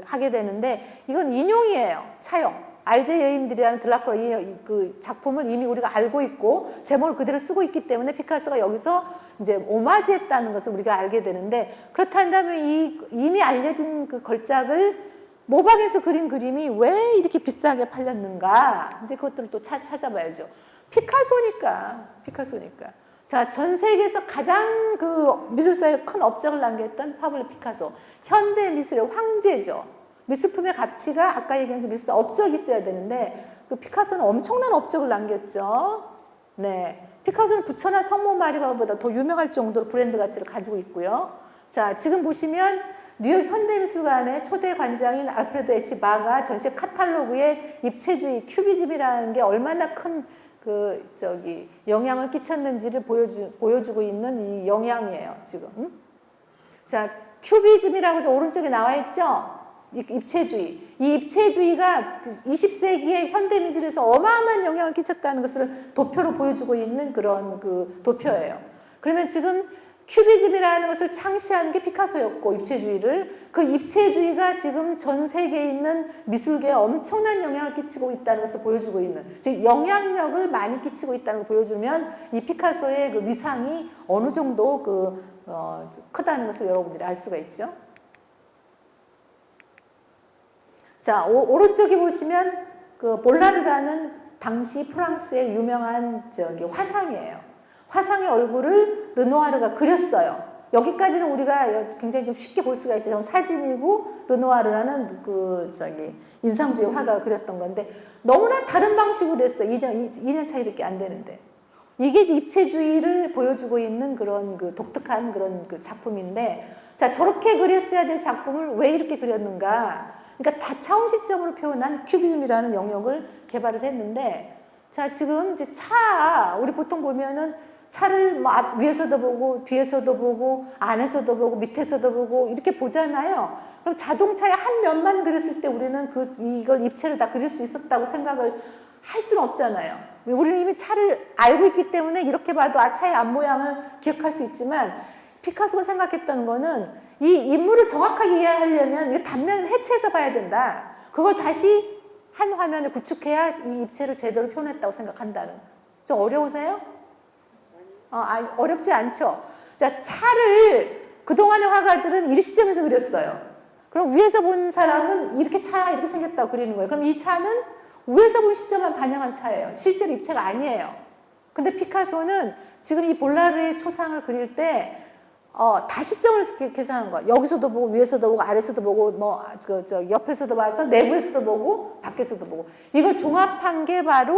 하게 되는데 이건 인용이에요. 차용. 알제 여인들이라는 드라큘라 그 작품을 이미 우리가 알고 있고 제목을 그대로 쓰고 있기 때문에 피카소가 여기서 이제 오마주했다는 것을 우리가 알게 되는데 그렇다면 이 이미 알려진 그 걸작을 모방해서 그린 그림이 왜 이렇게 비싸게 팔렸는가? 이제 그것들을 또 찾아봐야죠. 피카소니까. 자, 전 세계에서 가장 그 미술사에 큰 업적을 남겼던 파블로 피카소. 현대 미술의 황제죠. 미술품의 가치가 아까 얘기한 미술사 업적이 있어야 되는데 그 피카소는 엄청난 업적을 남겼죠. 네, 피카소는 부처나 성모 마리아보다 더 유명할 정도로 브랜드 가치를 가지고 있고요. 자, 지금 보시면 뉴욕 현대미술관의 초대 관장인 알프레도 H 바가 전시 카탈로그에 입체주의 큐비즘이라는 게 얼마나 큰 영향을 끼쳤는지를 보여주고 있는 이 영향이에요, 지금. 자, 큐비즘이라고 오른쪽에 나와 있죠? 입체주의. 이 입체주의가 20세기의 현대미술에서 어마어마한 영향을 끼쳤다는 것을 도표로 보여주고 있는 그런 그 도표예요. 그러면 지금 큐비즘이라는 것을 창시하는 게 피카소였고, 입체주의를. 그 입체주의가 지금 전 세계에 있는 미술계에 엄청난 영향을 끼치고 있다는 것을 보여주고 있는, 즉 영향력을 많이 끼치고 있다는 걸 보여주면 이 피카소의 그 위상이 어느 정도 크다는 것을 여러분들이 알 수가 있죠. 자, 오른쪽에 보시면 그 볼라르라는 당시 프랑스의 유명한 화상이에요. 화상의 얼굴을 르누아르가 그렸어요. 여기까지는 우리가 굉장히 좀 쉽게 볼 수가 있죠. 사진이고 르누아르라는 인상주의 화가가 그렸던 건데 너무나 다른 방식으로 했어요. 2년 차이밖에 안 되는데. 이게 입체주의를 보여주고 있는 그런 독특한 그런 작품인데, 자, 저렇게 그렸어야 될 작품을 왜 이렇게 그렸는가? 그러니까 다차원 시점으로 표현한 큐비즘이라는 영역을 개발을 했는데, 자, 지금 이제 우리 보통 보면은 차를 위에서도 보고, 뒤에서도 보고, 안에서도 보고, 밑에서도 보고, 이렇게 보잖아요. 그럼 자동차의 한 면만 그렸을 때 우리는 이걸 입체를 다 그릴 수 있었다고 생각을 할 수는 없잖아요. 우리는 이미 차를 알고 있기 때문에 이렇게 봐도 차의 앞모양을 기억할 수 있지만, 피카소가 생각했던 거는 이 인물을 정확하게 이해하려면 이 단면을 해체해서 봐야 된다. 그걸 다시 한 화면에 구축해야 이 입체를 제대로 표현했다고 생각한다는. 좀 어려우세요? 어렵지 않죠. 자, 차를 그동안의 화가들은 일시점에서 그렸어요. 그럼 위에서 본 사람은 이렇게 생겼다고 그리는 거예요. 그럼 이 차는 위에서 본 시점만 반영한 차예요. 실제로 입체가 아니에요. 근데 피카소는 지금 이 볼라르의 초상을 그릴 때 다시점을 계산한 거야. 여기서도 보고, 위에서도 보고, 아래서도 보고, 옆에서도 봐서, 내부에서도 보고, 밖에서도 보고. 이걸 종합한 게 바로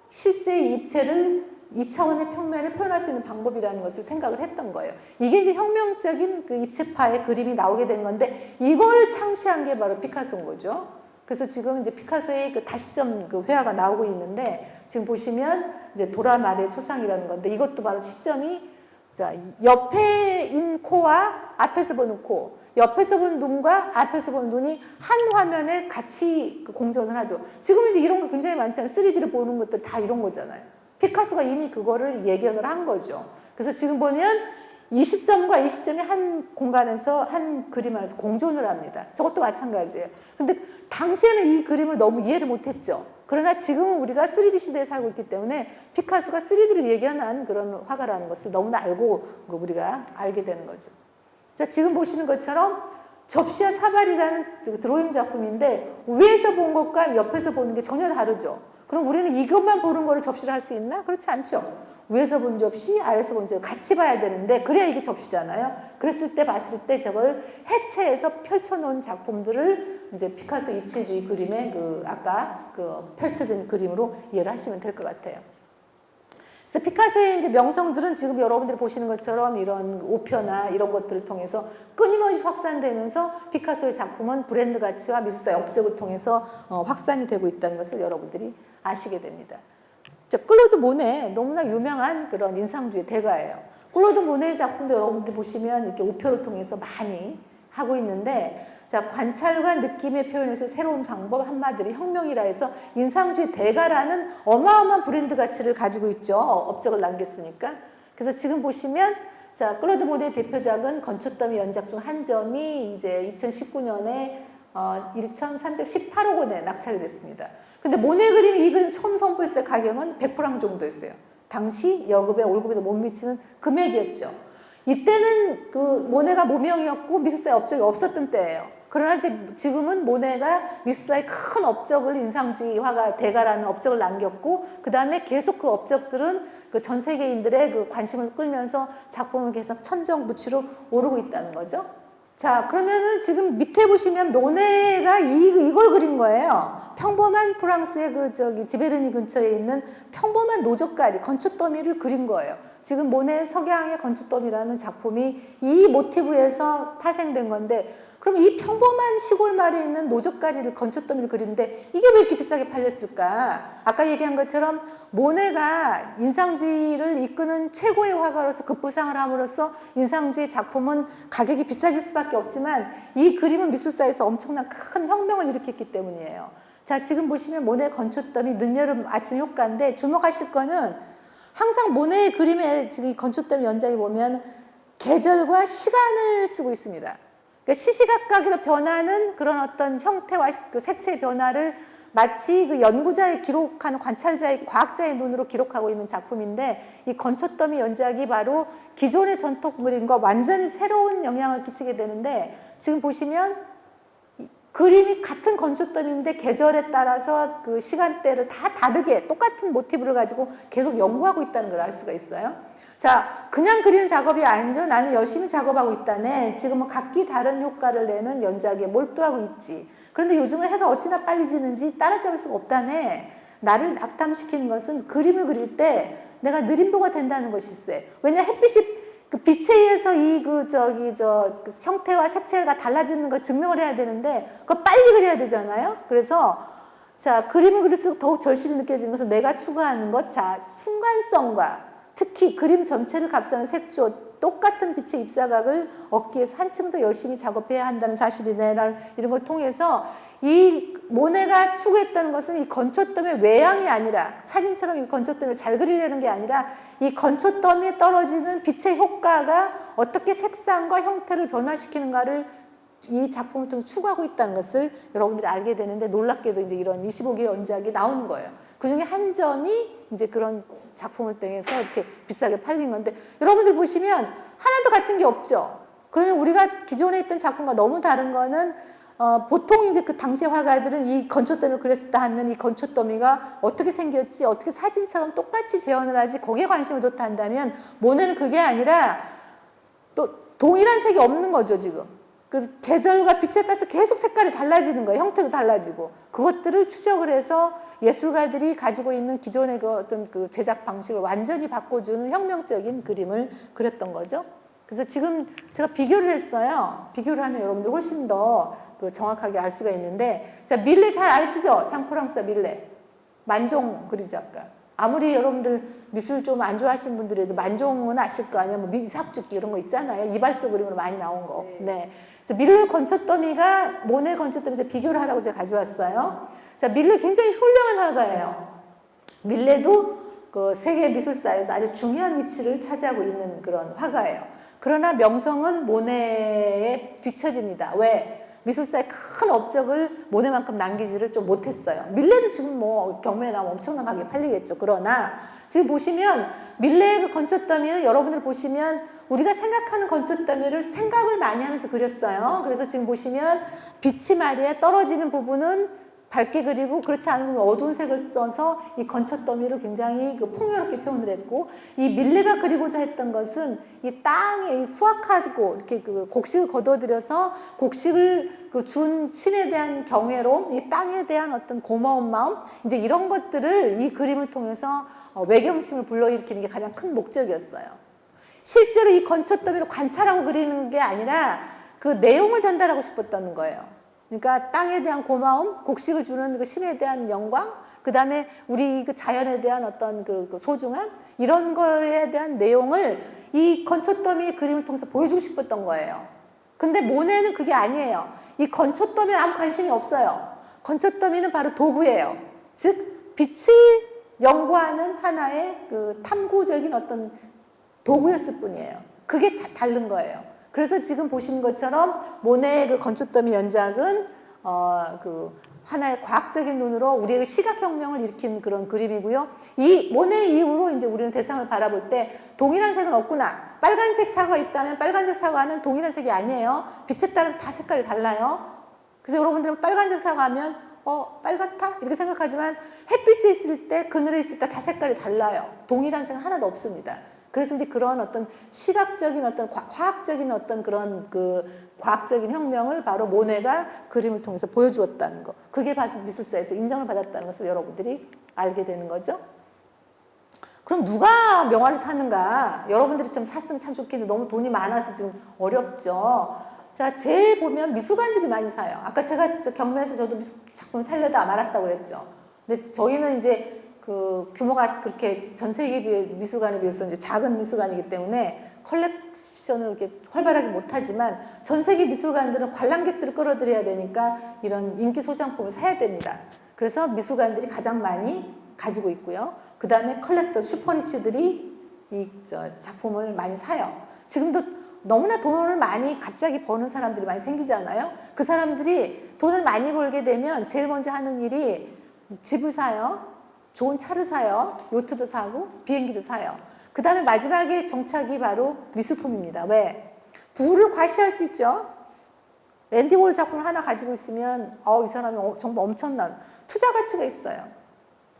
실제 입체를 2차원의 평면에 표현할 수 있는 방법이라는 것을 생각을 했던 거예요. 이게 이제 혁명적인 그 입체파의 그림이 나오게 된 건데, 이걸 창시한 게 바로 피카소인 거죠. 그래서 지금 이제 피카소의 그 다시점 회화가 나오고 있는데, 지금 보시면 이제 도라말의 초상이라는 건데, 이것도 바로 시점이 자, 옆에인 코와 앞에서 보는 코, 옆에서 본 눈과 앞에서 본 눈이 한 화면에 같이 공존을 하죠. 지금 이제 이런 거 굉장히 많잖아요. 3D를 보는 것들 다 이런 거잖아요. 피카소가 이미 그거를 예견을 한 거죠. 그래서 지금 보면 이 시점과 이 시점이 한 공간에서 한 그림 안에서 공존을 합니다. 저것도 마찬가지예요. 근데 당시에는 이 그림을 너무 이해를 못했죠. 그러나 지금은 우리가 3D 시대에 살고 있기 때문에 피카소가 3D를 예견한 그런 화가라는 것을 너무나 알고 우리가 알게 되는 거죠. 자, 지금 보시는 것처럼 접시와 사발이라는 드로잉 작품인데 위에서 본 것과 옆에서 보는 게 전혀 다르죠. 그럼 우리는 이것만 보는 거를 접시를 할 수 있나? 그렇지 않죠. 위에서 본 접시, 아래에서 본 접시 같이 봐야 되는데 그래야 이게 접시잖아요. 그랬을 때 봤을 때 저걸 해체해서 펼쳐놓은 작품들을 이제 피카소 입체주의 그림의 아까 펼쳐진 그림으로 이해를 하시면 될 것 같아요. 그래서 피카소의 이제 명성들은 지금 여러분들이 보시는 것처럼 이런 우표나 이런 것들을 통해서 끊임없이 확산되면서 피카소의 작품은 브랜드 가치와 미술사의 업적을 통해서 확산이 되고 있다는 것을 여러분들이 아시게 됩니다. 클로드 모네 너무나 유명한 그런 인상주의 대가예요. 클로드 모네의 작품도 여러분들 보시면 이렇게 우표를 통해서 많이 하고 있는데, 자, 관찰과 느낌의 표현에서 새로운 방법, 한마디로 혁명이라 해서 인상주의 대가라는 어마어마한 브랜드 가치를 가지고 있죠. 업적을 남겼으니까. 그래서 지금 보시면 자, 클로드 모네의 대표작은 건초더미 연작 중 한 점이 이제 2019년에 1,318억 원에 낙찰이 됐습니다. 근데 모네 그림이 이 그림 처음 선보였을 때 가격은 100프랑 정도였어요. 당시 여급에 월급에도 못 미치는 금액이었죠. 이때는 그 모네가 무명이었고 미술사에 업적이 없었던 때예요. 그러나 이제 지금은 모네가 미술사에 큰 업적을 인상주의 화가 대가라는 업적을 남겼고 그 다음에 계속 그 업적들은 그 전 세계인들의 그 관심을 끌면서 작품을 계속 천정부치로 오르고 있다는 거죠. 자, 그러면은 지금 밑에 보시면 모네가 이걸 그린 거예요. 평범한 프랑스의 지베르니 근처에 있는 평범한 노젓가리, 건초더미를 그린 거예요. 지금 모네의 석양의 건초더미라는 작품이 이 모티브에서 파생된 건데, 그럼 이 평범한 시골 마을에 있는 노젓가리를 건초더미를 그리는데 이게 왜 이렇게 비싸게 팔렸을까? 아까 얘기한 것처럼 모네가 인상주의를 이끄는 최고의 화가로서 급부상을 함으로써 인상주의 작품은 가격이 비싸질 수밖에 없지만 이 그림은 미술사에서 엄청난 큰 혁명을 일으켰기 때문이에요. 자, 지금 보시면 모네 건초더미 늦여름 아침 효과인데 주목하실 거는 항상 모네의 그림에 지금 건초더미 연작에 보면 계절과 시간을 쓰고 있습니다. 그러니까 시시각각으로 변하는 그런 어떤 형태와 그 색채의 변화를 마치 그 연구자의 기록하는 관찰자의 과학자의 눈으로 기록하고 있는 작품인데 이 건초더미 연작이 바로 기존의 전통 그림과 완전히 새로운 영향을 끼치게 되는데 지금 보시면 그림이 같은 건초더미인데 계절에 따라서 그 시간대를 다 다르게 똑같은 모티브를 가지고 계속 연구하고 있다는 걸 알 수가 있어요. 자, 그냥 그리는 작업이 아니죠. 나는 열심히 작업하고 있다네. 지금은 각기 다른 효과를 내는 연작에 몰두하고 있지. 그런데 요즘은 해가 어찌나 빨리 지는지 따라잡을 수가 없다네. 나를 낙담시키는 것은 그림을 그릴 때 내가 느림보가 된다는 것일세. 왜냐 햇빛이 그 빛에 의해서 그 형태와 색채가 달라지는 걸 증명을 해야 되는데 그거 빨리 그려야 되잖아요. 그래서 자, 그림을 그릴수록 더욱 절실히 느껴지는 것은 내가 추구하는 것, 자, 순간성과 특히 그림 전체를 감싸는 색조, 똑같은 빛의 입사각을 얻기 위해서 한층 더 열심히 작업해야 한다는 사실이네. 이런 걸 통해서 이 모네가 추구했다는 것은 이 건초더미의 외양이 아니라 사진처럼 이 건초더미를 잘 그리려는 게 아니라 이 건초더미에 떨어지는 빛의 효과가 어떻게 색상과 형태를 변화시키는가를 이 작품을 통해 추구하고 있다는 것을 여러분들이 알게 되는데 놀랍게도 이제 이런 25개 연작이 나오는 거예요. 그 중에 한 점이 이제 그런 작품을 통해서 이렇게 비싸게 팔린 건데 여러분들 보시면 하나도 같은 게 없죠. 그러면 우리가 기존에 있던 작품과 너무 다른 거는 보통 이제 그 당시 화가들은 이 건초더미를 그렸다 하면 이 건초더미가 어떻게 생겼지, 어떻게 사진처럼 똑같이 재현을 하지, 거기에 관심을 뒀다 한다면 모네는 그게 아니라 또 동일한 색이 없는 거죠, 지금. 그 계절과 빛에 따라서 계속 색깔이 달라지는 거예요. 형태도 달라지고. 그것들을 추적을 해서 예술가들이 가지고 있는 기존의 그 어떤 그 제작 방식을 완전히 바꿔주는 혁명적인 그림을 그렸던 거죠. 그래서 지금 제가 비교를 했어요. 비교를 하면 여러분들 훨씬 더 그 정확하게 알 수가 있는데, 자, 밀레 잘 아시죠? 샹프랑스와 밀레. 만종 그리작가. 아무리 여러분들 미술 좀 안 좋아하시는 분들에도 만종은 아실 거 아니에요. 뭐 미삽죽기 이런 거 있잖아요. 이발소 그림으로 많이 나온 거. 네. 밀레 건초더미가 모네 건초더미 비교를 하라고 제가 가져왔어요. 자, 밀레 굉장히 훌륭한 화가예요. 밀레도 그 세계 미술사에서 아주 중요한 위치를 차지하고 있는 그런 화가예요. 그러나 명성은 모네에 뒤처집니다. 왜? 미술사에 큰 업적을 모네만큼 남기지를 좀 못했어요. 밀레도 지금 뭐 경매에 나오면 엄청난 가격에 팔리겠죠. 그러나 지금 보시면 밀레의 그 건초더미는 여러분들 보시면 우리가 생각하는 건초더미를 생각을 많이 하면서 그렸어요. 그래서 지금 보시면 빛이 말이에 떨어지는 부분은 밝게 그리고 그렇지 않으면 어두운 색을 써서 이 건초더미를 굉장히 그 풍요롭게 표현을 했고, 이 밀레가 그리고자 했던 것은 이 땅에 이 수확하고 이렇게 그 곡식을 거둬들여서 곡식을 그 준 신에 대한 경외로 이 땅에 대한 어떤 고마운 마음, 이제 이런 것들을 이 그림을 통해서 외경심을 불러일으키는 게 가장 큰 목적이었어요. 실제로 이 건초더미를 관찰하고 그리는 게 아니라 그 내용을 전달하고 싶었다는 거예요. 그러니까 땅에 대한 고마움, 곡식을 주는 그 신에 대한 영광, 그 다음에 우리 그 자연에 대한 어떤 그 소중함, 이런 거에 대한 내용을 이 건초더미 그림을 통해서 보여주고 싶었던 거예요. 근데 모네는 그게 아니에요. 이 건초더미는 아무 관심이 없어요. 건초더미는 바로 도구예요. 즉 빛을 연구하는 하나의 그 탐구적인 어떤 도구였을 뿐이에요. 그게 다른 거예요. 그래서 지금 보시는 것처럼 모네의 그 건초더미 연작은 그 하나의 과학적인 눈으로 우리의 시각혁명을 일으킨 그런 그림이고요. 이 모네 이후로 이제 우리는 대상을 바라볼 때 동일한 색은 없구나. 빨간색 사과가 있다면 빨간색 사과는 동일한 색이 아니에요. 빛에 따라서 다 색깔이 달라요. 그래서 여러분들은 빨간색 사과 하면 빨갛다? 이렇게 생각하지만 햇빛에 있을 때, 그늘에 있을 때 다 색깔이 달라요. 동일한 색은 하나도 없습니다. 그래서 이제 그런 어떤 시각적인 어떤 화학적인 어떤 그런 그 과학적인 혁명을 바로 모네가 그림을 통해서 보여주었다는 거. 그게 미술사에서 인정을 받았다는 것을 여러분들이 알게 되는 거죠. 그럼 누가 명화를 사는가? 여러분들이 좀 샀으면 참 좋겠는데 너무 돈이 많아서 좀 어렵죠. 자, 제일 보면 미술관들이 많이 사요. 아까 제가 경매에서 저도 작품을 살려다 말았다고 그랬죠. 근데 저희는 이제 그 규모가 그렇게 전 세계 미술관에 비해서 이제 작은 미술관이기 때문에 컬렉션을 이렇게 활발하게 못하지만 전 세계 미술관들은 관람객들을 끌어들여야 되니까 이런 인기 소장품을 사야 됩니다. 그래서 미술관들이 가장 많이 가지고 있고요. 그 다음에 컬렉터 슈퍼리치들이 이 작품을 많이 사요. 지금도 너무나 돈을 많이 갑자기 버는 사람들이 많이 생기잖아요. 그 사람들이 돈을 많이 벌게 되면 제일 먼저 하는 일이 집을 사요. 좋은 차를 사요. 요트도 사고 비행기도 사요. 그 다음에 마지막에 정착이 바로 미술품입니다. 왜? 부를 과시할 수 있죠. 앤디 월 작품을 하나 가지고 있으면 이 사람이 정말 엄청난 투자 가치가 있어요.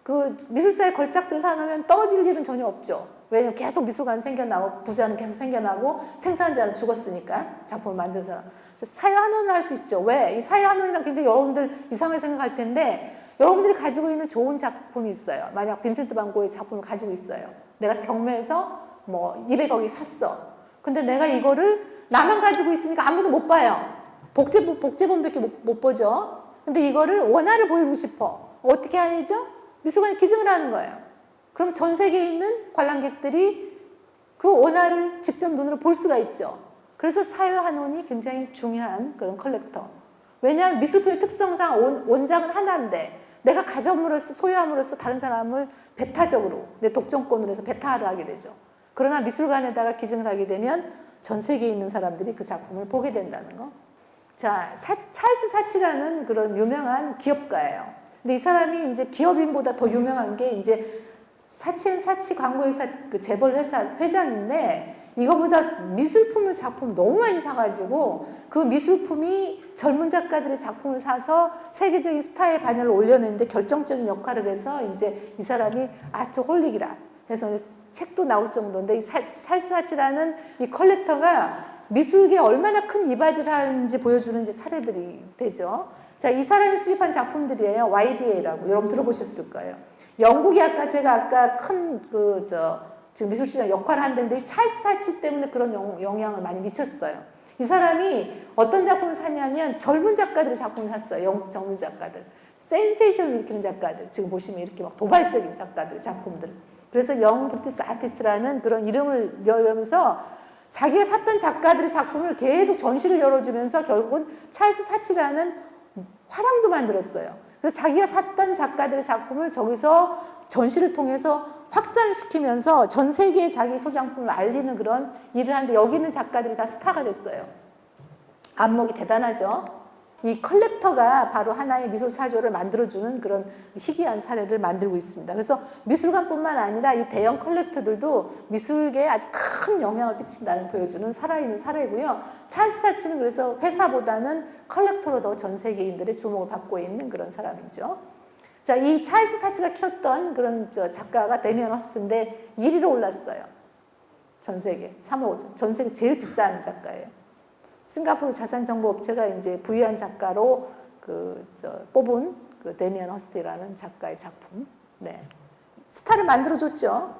그 미술사에 걸작들을 사놓으면 떨어질 일은 전혀 없죠. 왜냐면 계속 미술관 생겨나고 부자는 계속 생겨나고 생산자는 죽었으니까 작품을 만든 사람. 사회환원을 할 수 있죠. 왜? 이 사회환원이란 굉장히 여러분들 이상하게 생각할 텐데 여러분들이 가지고 있는 좋은 작품이 있어요. 만약 빈센트 반 고의 작품을 가지고 있어요. 내가 경매에서 뭐 200억이 샀어. 근데 내가 이거를 나만 가지고 있으니까 아무도 못 봐요. 복제본밖에 못 보죠. 근데 이거를 원화를 보이고 싶어. 어떻게 해야죠? 미술관에 기증을 하는 거예요. 그럼 전 세계에 있는 관람객들이 그 원화를 직접 눈으로 볼 수가 있죠. 그래서 사회환원이 굉장히 중요한 그런 컬렉터. 왜냐하면 미술품의 특성상 원작은 하나인데 내가 가져옴으로써 소유함으로써 다른 사람을 배타적으로 내 독점권으로 해서 배타를 하게 되죠. 그러나 미술관에다가 기증을 하게 되면 전 세계에 있는 사람들이 그 작품을 보게 된다는 거. 자, 찰스 사치라는 그런 유명한 기업가예요. 근데 이 사람이 이제 기업인보다 더 유명한 게 이제 사치 광고회사 그 재벌 회사 회장인데 이거보다 미술품을 작품 너무 많이 사가지고 그 미술품이 젊은 작가들의 작품을 사서 세계적인 스타의 반열을 올려내는데 결정적인 역할을 해서 이제 이 사람이 아트홀릭이라 해서 책도 나올 정도인데 이 찰스 사치라는 이 컬렉터가 미술계에 얼마나 큰 이바지를 하는지 보여주는 이제 사례들이 되죠. 자, 이 사람이 수집한 작품들이에요. YBA라고 여러분 들어보셨을 거예요. 영국이 제가 아까 큰 지금 미술시장 역할을 한다는데 찰스 사치 때문에 그런 영향을 많이 미쳤어요. 이 사람이 어떤 작품을 샀냐면 젊은 작가들의 작품을 샀어요. 영국 젊은 작가들. 센세이션을 일으키는 작가들. 지금 보시면 이렇게 막 도발적인 작가들의 작품들. 그래서 영 브리티스 아티스트라는 그런 이름을 열면서 자기가 샀던 작가들의 작품을 계속 전시를 열어주면서 결국은 찰스 사치라는 화랑도 만들었어요. 그래서 자기가 샀던 작가들의 작품을 저기서 전시를 통해서 확산을 시키면서 전 세계에 자기 소장품을 알리는 그런 일을 하는데 여기 있는 작가들이 다 스타가 됐어요. 안목이 대단하죠. 이 컬렉터가 바로 하나의 미술 사조를 만들어주는 그런 희귀한 사례를 만들고 있습니다. 그래서 미술관뿐만 아니라 이 대형 컬렉터들도 미술계에 아주 큰 영향을 끼친다는 보여주는 살아있는 사례고요. 찰스 사치는 그래서 회사보다는 컬렉터로 더 전 세계인들의 주목을 받고 있는 그런 사람이죠. 자, 이 찰스 사치가 키웠던 그런 작가가 데미안 허스트인데 1위로 올랐어요. 전 세계 3호, 전 세계 제일 비싼 작가예요. 싱가포르 자산정보업체가 이제 부유한 작가로 뽑은 그 데미안 허스트라는 작가의 작품. 네. 스타를 만들어줬죠.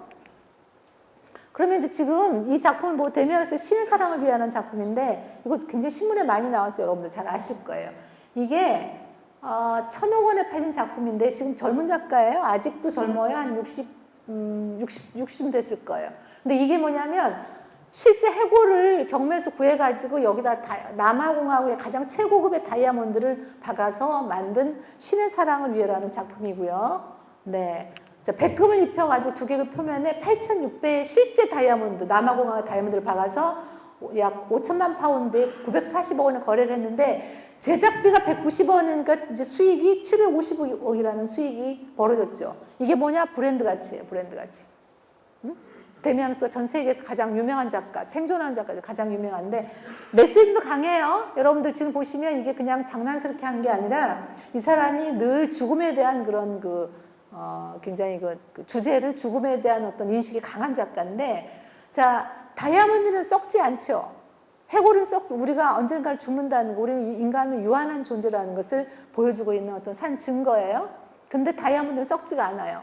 그러면 이제 지금 이 작품을 보고 데미안 허스트의 신의 사랑을 위하는 작품인데 이거 굉장히 신문에 많이 나와서 여러분들 잘 아실 거예요. 이게 1,000억 원에 팔린 작품인데 지금 젊은 작가예요. 아직도 젊어요. 한 60 됐을 거예요. 근데 이게 뭐냐면 실제 해골을 경매에서 구해가지고 여기다 남아공화국의 가장 최고급의 다이아몬드를 박아서 만든 신의 사랑을 위해라는 작품이고요. 네. 자, 백금을 입혀가지고 두개의 표면에 8,600의 실제 다이아몬드, 남아공화국 다이아몬드를 박아서 약 5천만 파운드에 940억 원을 거래를 했는데 제작비가 190원이니까 이제 수익이 750억이라는 수익이 벌어졌죠. 이게 뭐냐? 브랜드 가치예요. 브랜드 가치. 데미안 허스트가 전 세계에서 가장 유명한 작가, 생존하는 작가죠. 가장 유명한데 메시지도 강해요. 여러분들 지금 보시면 이게 그냥 장난스럽게 하는 게 아니라 이 사람이 늘 죽음에 대한 그런 굉장히 그 주제를 죽음에 대한 어떤 인식이 강한 작가인데, 자, 다이아몬드는 썩지 않죠. 해골은 우리가 언젠가 죽는다는 거, 우리는 인간은 유한한 존재라는 것을 보여주고 있는 어떤 산 증거예요. 근데 다이아몬드는 썩지가 않아요.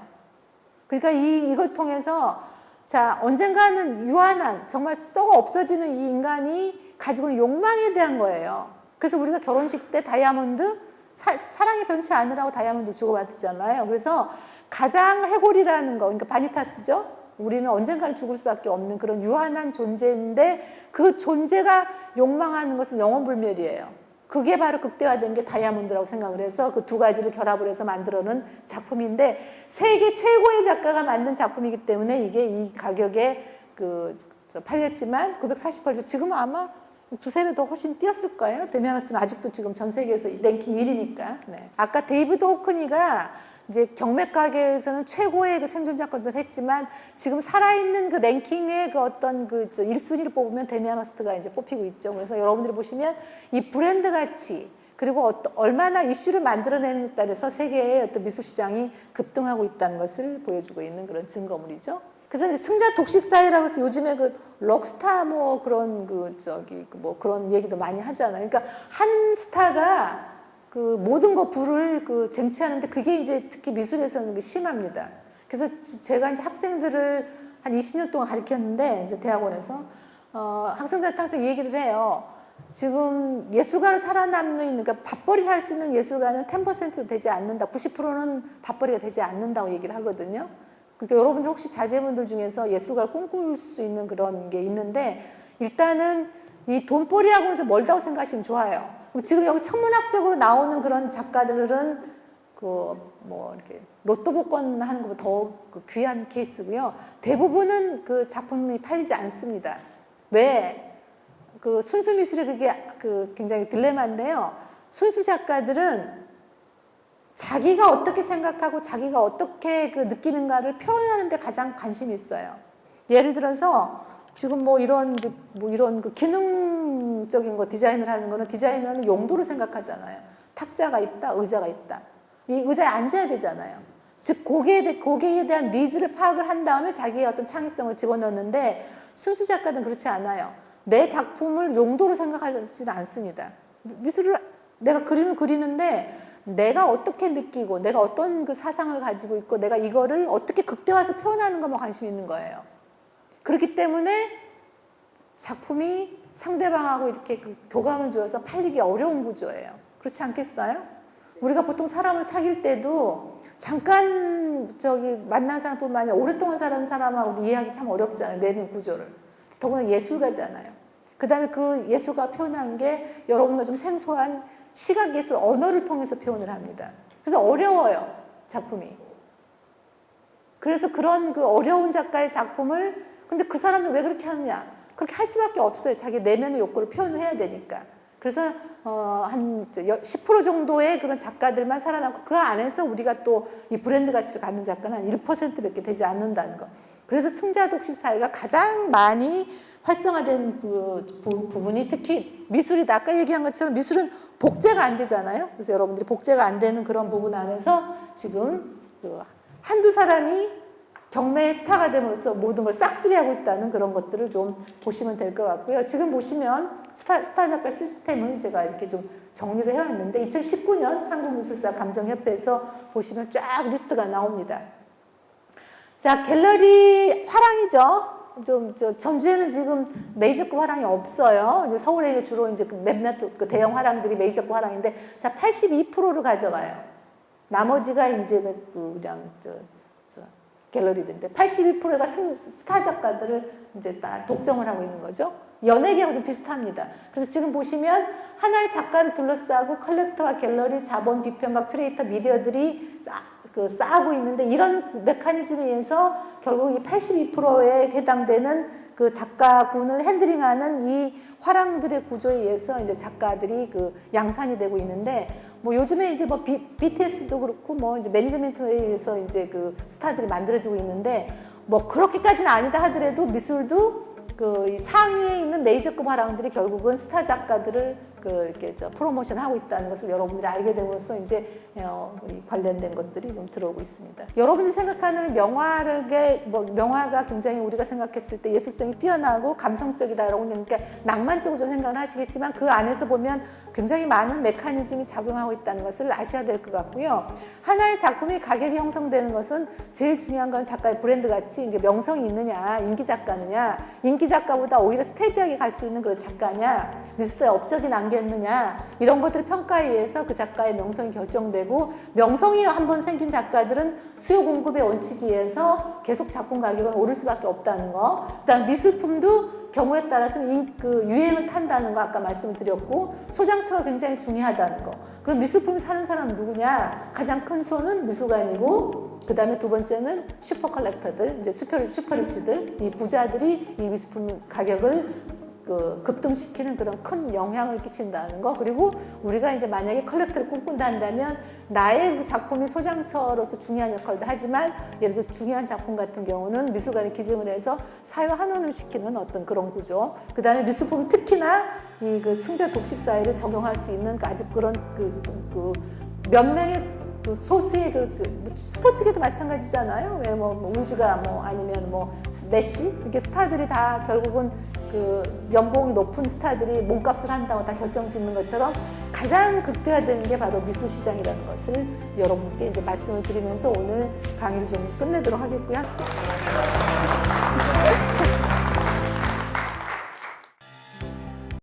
그러니까 이걸 통해서 자, 언젠가는 유한한, 정말 썩어 없어지는 이 인간이 가지고 있는 욕망에 대한 거예요. 그래서 우리가 결혼식 때 다이아몬드, 사랑이 변치 않으라고 다이아몬드 주고받았잖아요. 그래서 가장 해골이라는 거, 그러니까 바니타스죠. 우리는 언젠가는 죽을 수밖에 없는 그런 유한한 존재인데 그 존재가 욕망하는 것은 영원불멸이에요. 그게 바로 극대화된 게 다이아몬드라고 생각을 해서 그 두 가지를 결합을 해서 만들어낸 작품인데 세계 최고의 작가가 만든 작품이기 때문에 이게 이 가격에 팔렸지만 948조, 지금은 아마 두세 배 더 훨씬 뛰었을 거예요. 데미안 허스트는 아직도 지금 전 세계에서 랭킹 1위니까. 네. 아까 데이비드 호크니가 이제 경매 가게에서는 최고의 그 생존 작가를 했지만 지금 살아있는 그 랭킹의 그 어떤 그 1순위를 뽑으면 데미안 허스트가 이제 뽑히고 있죠. 그래서 여러분들이 보시면 이 브랜드 가치 그리고 얼마나 이슈를 만들어내느냐에 따라서 세계의 어떤 미술 시장이 급등하고 있다는 것을 보여주고 있는 그런 증거물이죠. 그래서 이제 승자 독식 사회라고 해서 요즘에 그 록스타 뭐 그런 뭐 그런 얘기도 많이 하잖아요. 그러니까 한 스타가 그 모든 거 부를 쟁취하는데 그게 이제 특히 미술에서는 심합니다. 그래서 제가 이제 학생들을 한 20년 동안 가르쳤는데 이제 대학원에서 학생들한테 항상 얘기를 해요. 지금 예술가로 살아남는, 그러니까 밥벌이를 할 수 있는 예술가는 10%도 되지 않는다. 90%는 밥벌이가 되지 않는다고 얘기를 하거든요. 그러니까 여러분들 혹시 자제분들 중에서 예술가를 꿈꿀 수 있는 그런 게 있는데 일단은 이 돈벌이하고는 좀 멀다고 생각하시면 좋아요. 지금 여기 천문학적으로 나오는 그런 작가들은 뭐 이렇게 로또 복권 하는 것보다 더 귀한 케이스고요. 대부분은 그 작품이 팔리지 않습니다. 왜? 그 순수 미술이 그게 굉장히 딜레마인데요. 순수 작가들은 자기가 어떻게 생각하고 자기가 어떻게 느끼는가를 표현하는 데 가장 관심이 있어요. 예를 들어서 지금 뭐 이런 그 기능적인 거 디자인을 하는 거는 디자이너는 용도를 생각하잖아요. 탁자가 있다, 의자가 있다. 이 의자에 앉아야 되잖아요. 즉 고객에 대한 니즈를 파악을 한 다음에 자기의 어떤 창의성을 집어넣는데 순수 작가는 그렇지 않아요. 내 작품을 용도로 생각하지는 않습니다. 미술을 내가 그림을 그리는데 내가 어떻게 느끼고 내가 어떤 그 사상을 가지고 있고 내가 이거를 어떻게 극대화해서 표현하는 것만 관심이 있는 거예요. 그렇기 때문에 작품이 상대방하고 이렇게 교감을 주어서 팔리기 어려운 구조예요. 그렇지 않겠어요? 우리가 보통 사람을 사귈 때도 잠깐 만난 사람뿐만 아니라 오랫동안 사는 사람하고도 이해하기 참 어렵잖아요. 내면 구조를. 더구나 예술가잖아요. 그 다음에 그 예술가 표현한 게 여러분과 좀 생소한 시각예술 언어를 통해서 표현을 합니다. 그래서 어려워요. 작품이. 그래서 그런 어려운 작가의 작품을 근데 그 사람은 왜 그렇게 하느냐? 그렇게 할 수밖에 없어요. 자기 내면의 욕구를 표현을 해야 되니까. 그래서 한 10% 정도의 그런 작가들만 살아남고 그 안에서 우리가 또 이 브랜드 가치를 갖는 작가는 한 1%밖에 되지 않는다는 거. 그래서 승자 독식 사회가 가장 많이 활성화된 그 부분이 특히 미술이다. 아까 얘기한 것처럼 미술은 복제가 안 되잖아요. 그래서 여러분들이 복제가 안 되는 그런 부분 안에서 지금 한두 사람이 경매의 스타가 됨으로써 모든 걸 싹쓸이하고 있다는 그런 것들을 좀 보시면 될 것 같고요. 지금 보시면 스타 작가 시스템을 제가 이렇게 좀 정리를 해왔는데 2019년 한국미술사 감정협회에서 보시면 쫙 리스트가 나옵니다. 자, 갤러리 화랑이죠. 전주에는 지금 메이저급 화랑이 없어요. 이제 서울에 주로 이제 몇몇 대형 화랑들이 메이저급 화랑인데, 자, 82%를 가져가요. 나머지가 이제 그냥 갤러리들인데 82%가 스타 작가들을 이제 다 독점을 하고 있는 거죠. 연예계하고 좀 비슷합니다. 그래서 지금 보시면 하나의 작가를 둘러싸고 컬렉터와 갤러리, 자본, 비평가, 큐레이터, 미디어들이 쌓고 있는데 이런 메커니즘에 의해서 결국 이 82%에 해당되는 그 작가군을 핸들링하는 이 화랑들의 구조에 의해서 이제 작가들이 그 양산이 되고 있는데 뭐 요즘에 이제 뭐 BTS도 그렇고 뭐 이제 매니지먼트에 의해서 이제 그 스타들이 만들어지고 있는데 뭐 그렇게까지는 아니다 하더라도 미술도 그 상위에 있는 메이저급 화랑들이 결국은 스타 작가들을 이렇게 프로모션 하고 있다는 것을 여러분들이 알게 됨으로써 이제 관련된 것들이 좀 들어오고 있습니다. 여러분이 생각하는 명화가 굉장히 우리가 생각했을 때 예술성이 뛰어나고 감성적이다라고 그러니까 낭만적으로 좀 생각을 하시겠지만 그 안에서 보면 굉장히 많은 메커니즘이 작용하고 있다는 것을 아셔야 될 것 같고요. 하나의 작품이 가격이 형성되는 것은 제일 중요한 건 작가의 브랜드 가치, 이제 명성이 있느냐, 인기 작가느냐, 인기 작가보다 오히려 스테디하게 갈 수 있는 그런 작가냐, 미술사에 업적이 남겼느냐 이런 것들을 평가에 의해서 그 작가의 명성이 결정되고 명성이 한번 생긴 작가들은 수요 공급의 원칙에 의해서 계속 작품 가격은 오를 수밖에 없다는 거. 그다음 미술품도 경우에 따라서는 유행을 탄다는 거 아까 말씀드렸고 소장처가 굉장히 중요하다는 거. 그럼 미술품 사는 사람은 누구냐? 가장 큰 손은 미술관이고 그 다음에 두 번째는 슈퍼 컬렉터들, 이제 슈퍼리치들, 이 부자들이 이 미술품 가격을 급등시키는 그런 큰 영향을 끼친다는 거. 그리고 우리가 이제 만약에 컬렉터를 꿈꾼다 한다면 나의 그 작품이 소장처로서 중요한 역할도 하지만 예를 들어 중요한 작품 같은 경우는 미술관에 기증을 해서 사회 환원을 시키는 어떤 그런 구조. 그 다음에 미술품은 특히나 이 승자 독식 사회를 적용할 수 있는 아주 그런 몇 명의 소수의 스포츠계도 마찬가지잖아요. 왜 뭐 우즈가 아니면 메시 이렇게 스타들이 다 결국은 연봉이 높은 스타들이 몸값을 한다고 다 결정짓는 것처럼 가장 극대화되는 게 바로 미술 시장이라는 것을 여러분께 이제 말씀을 드리면서 오늘 강의를 좀 끝내도록 하겠고요.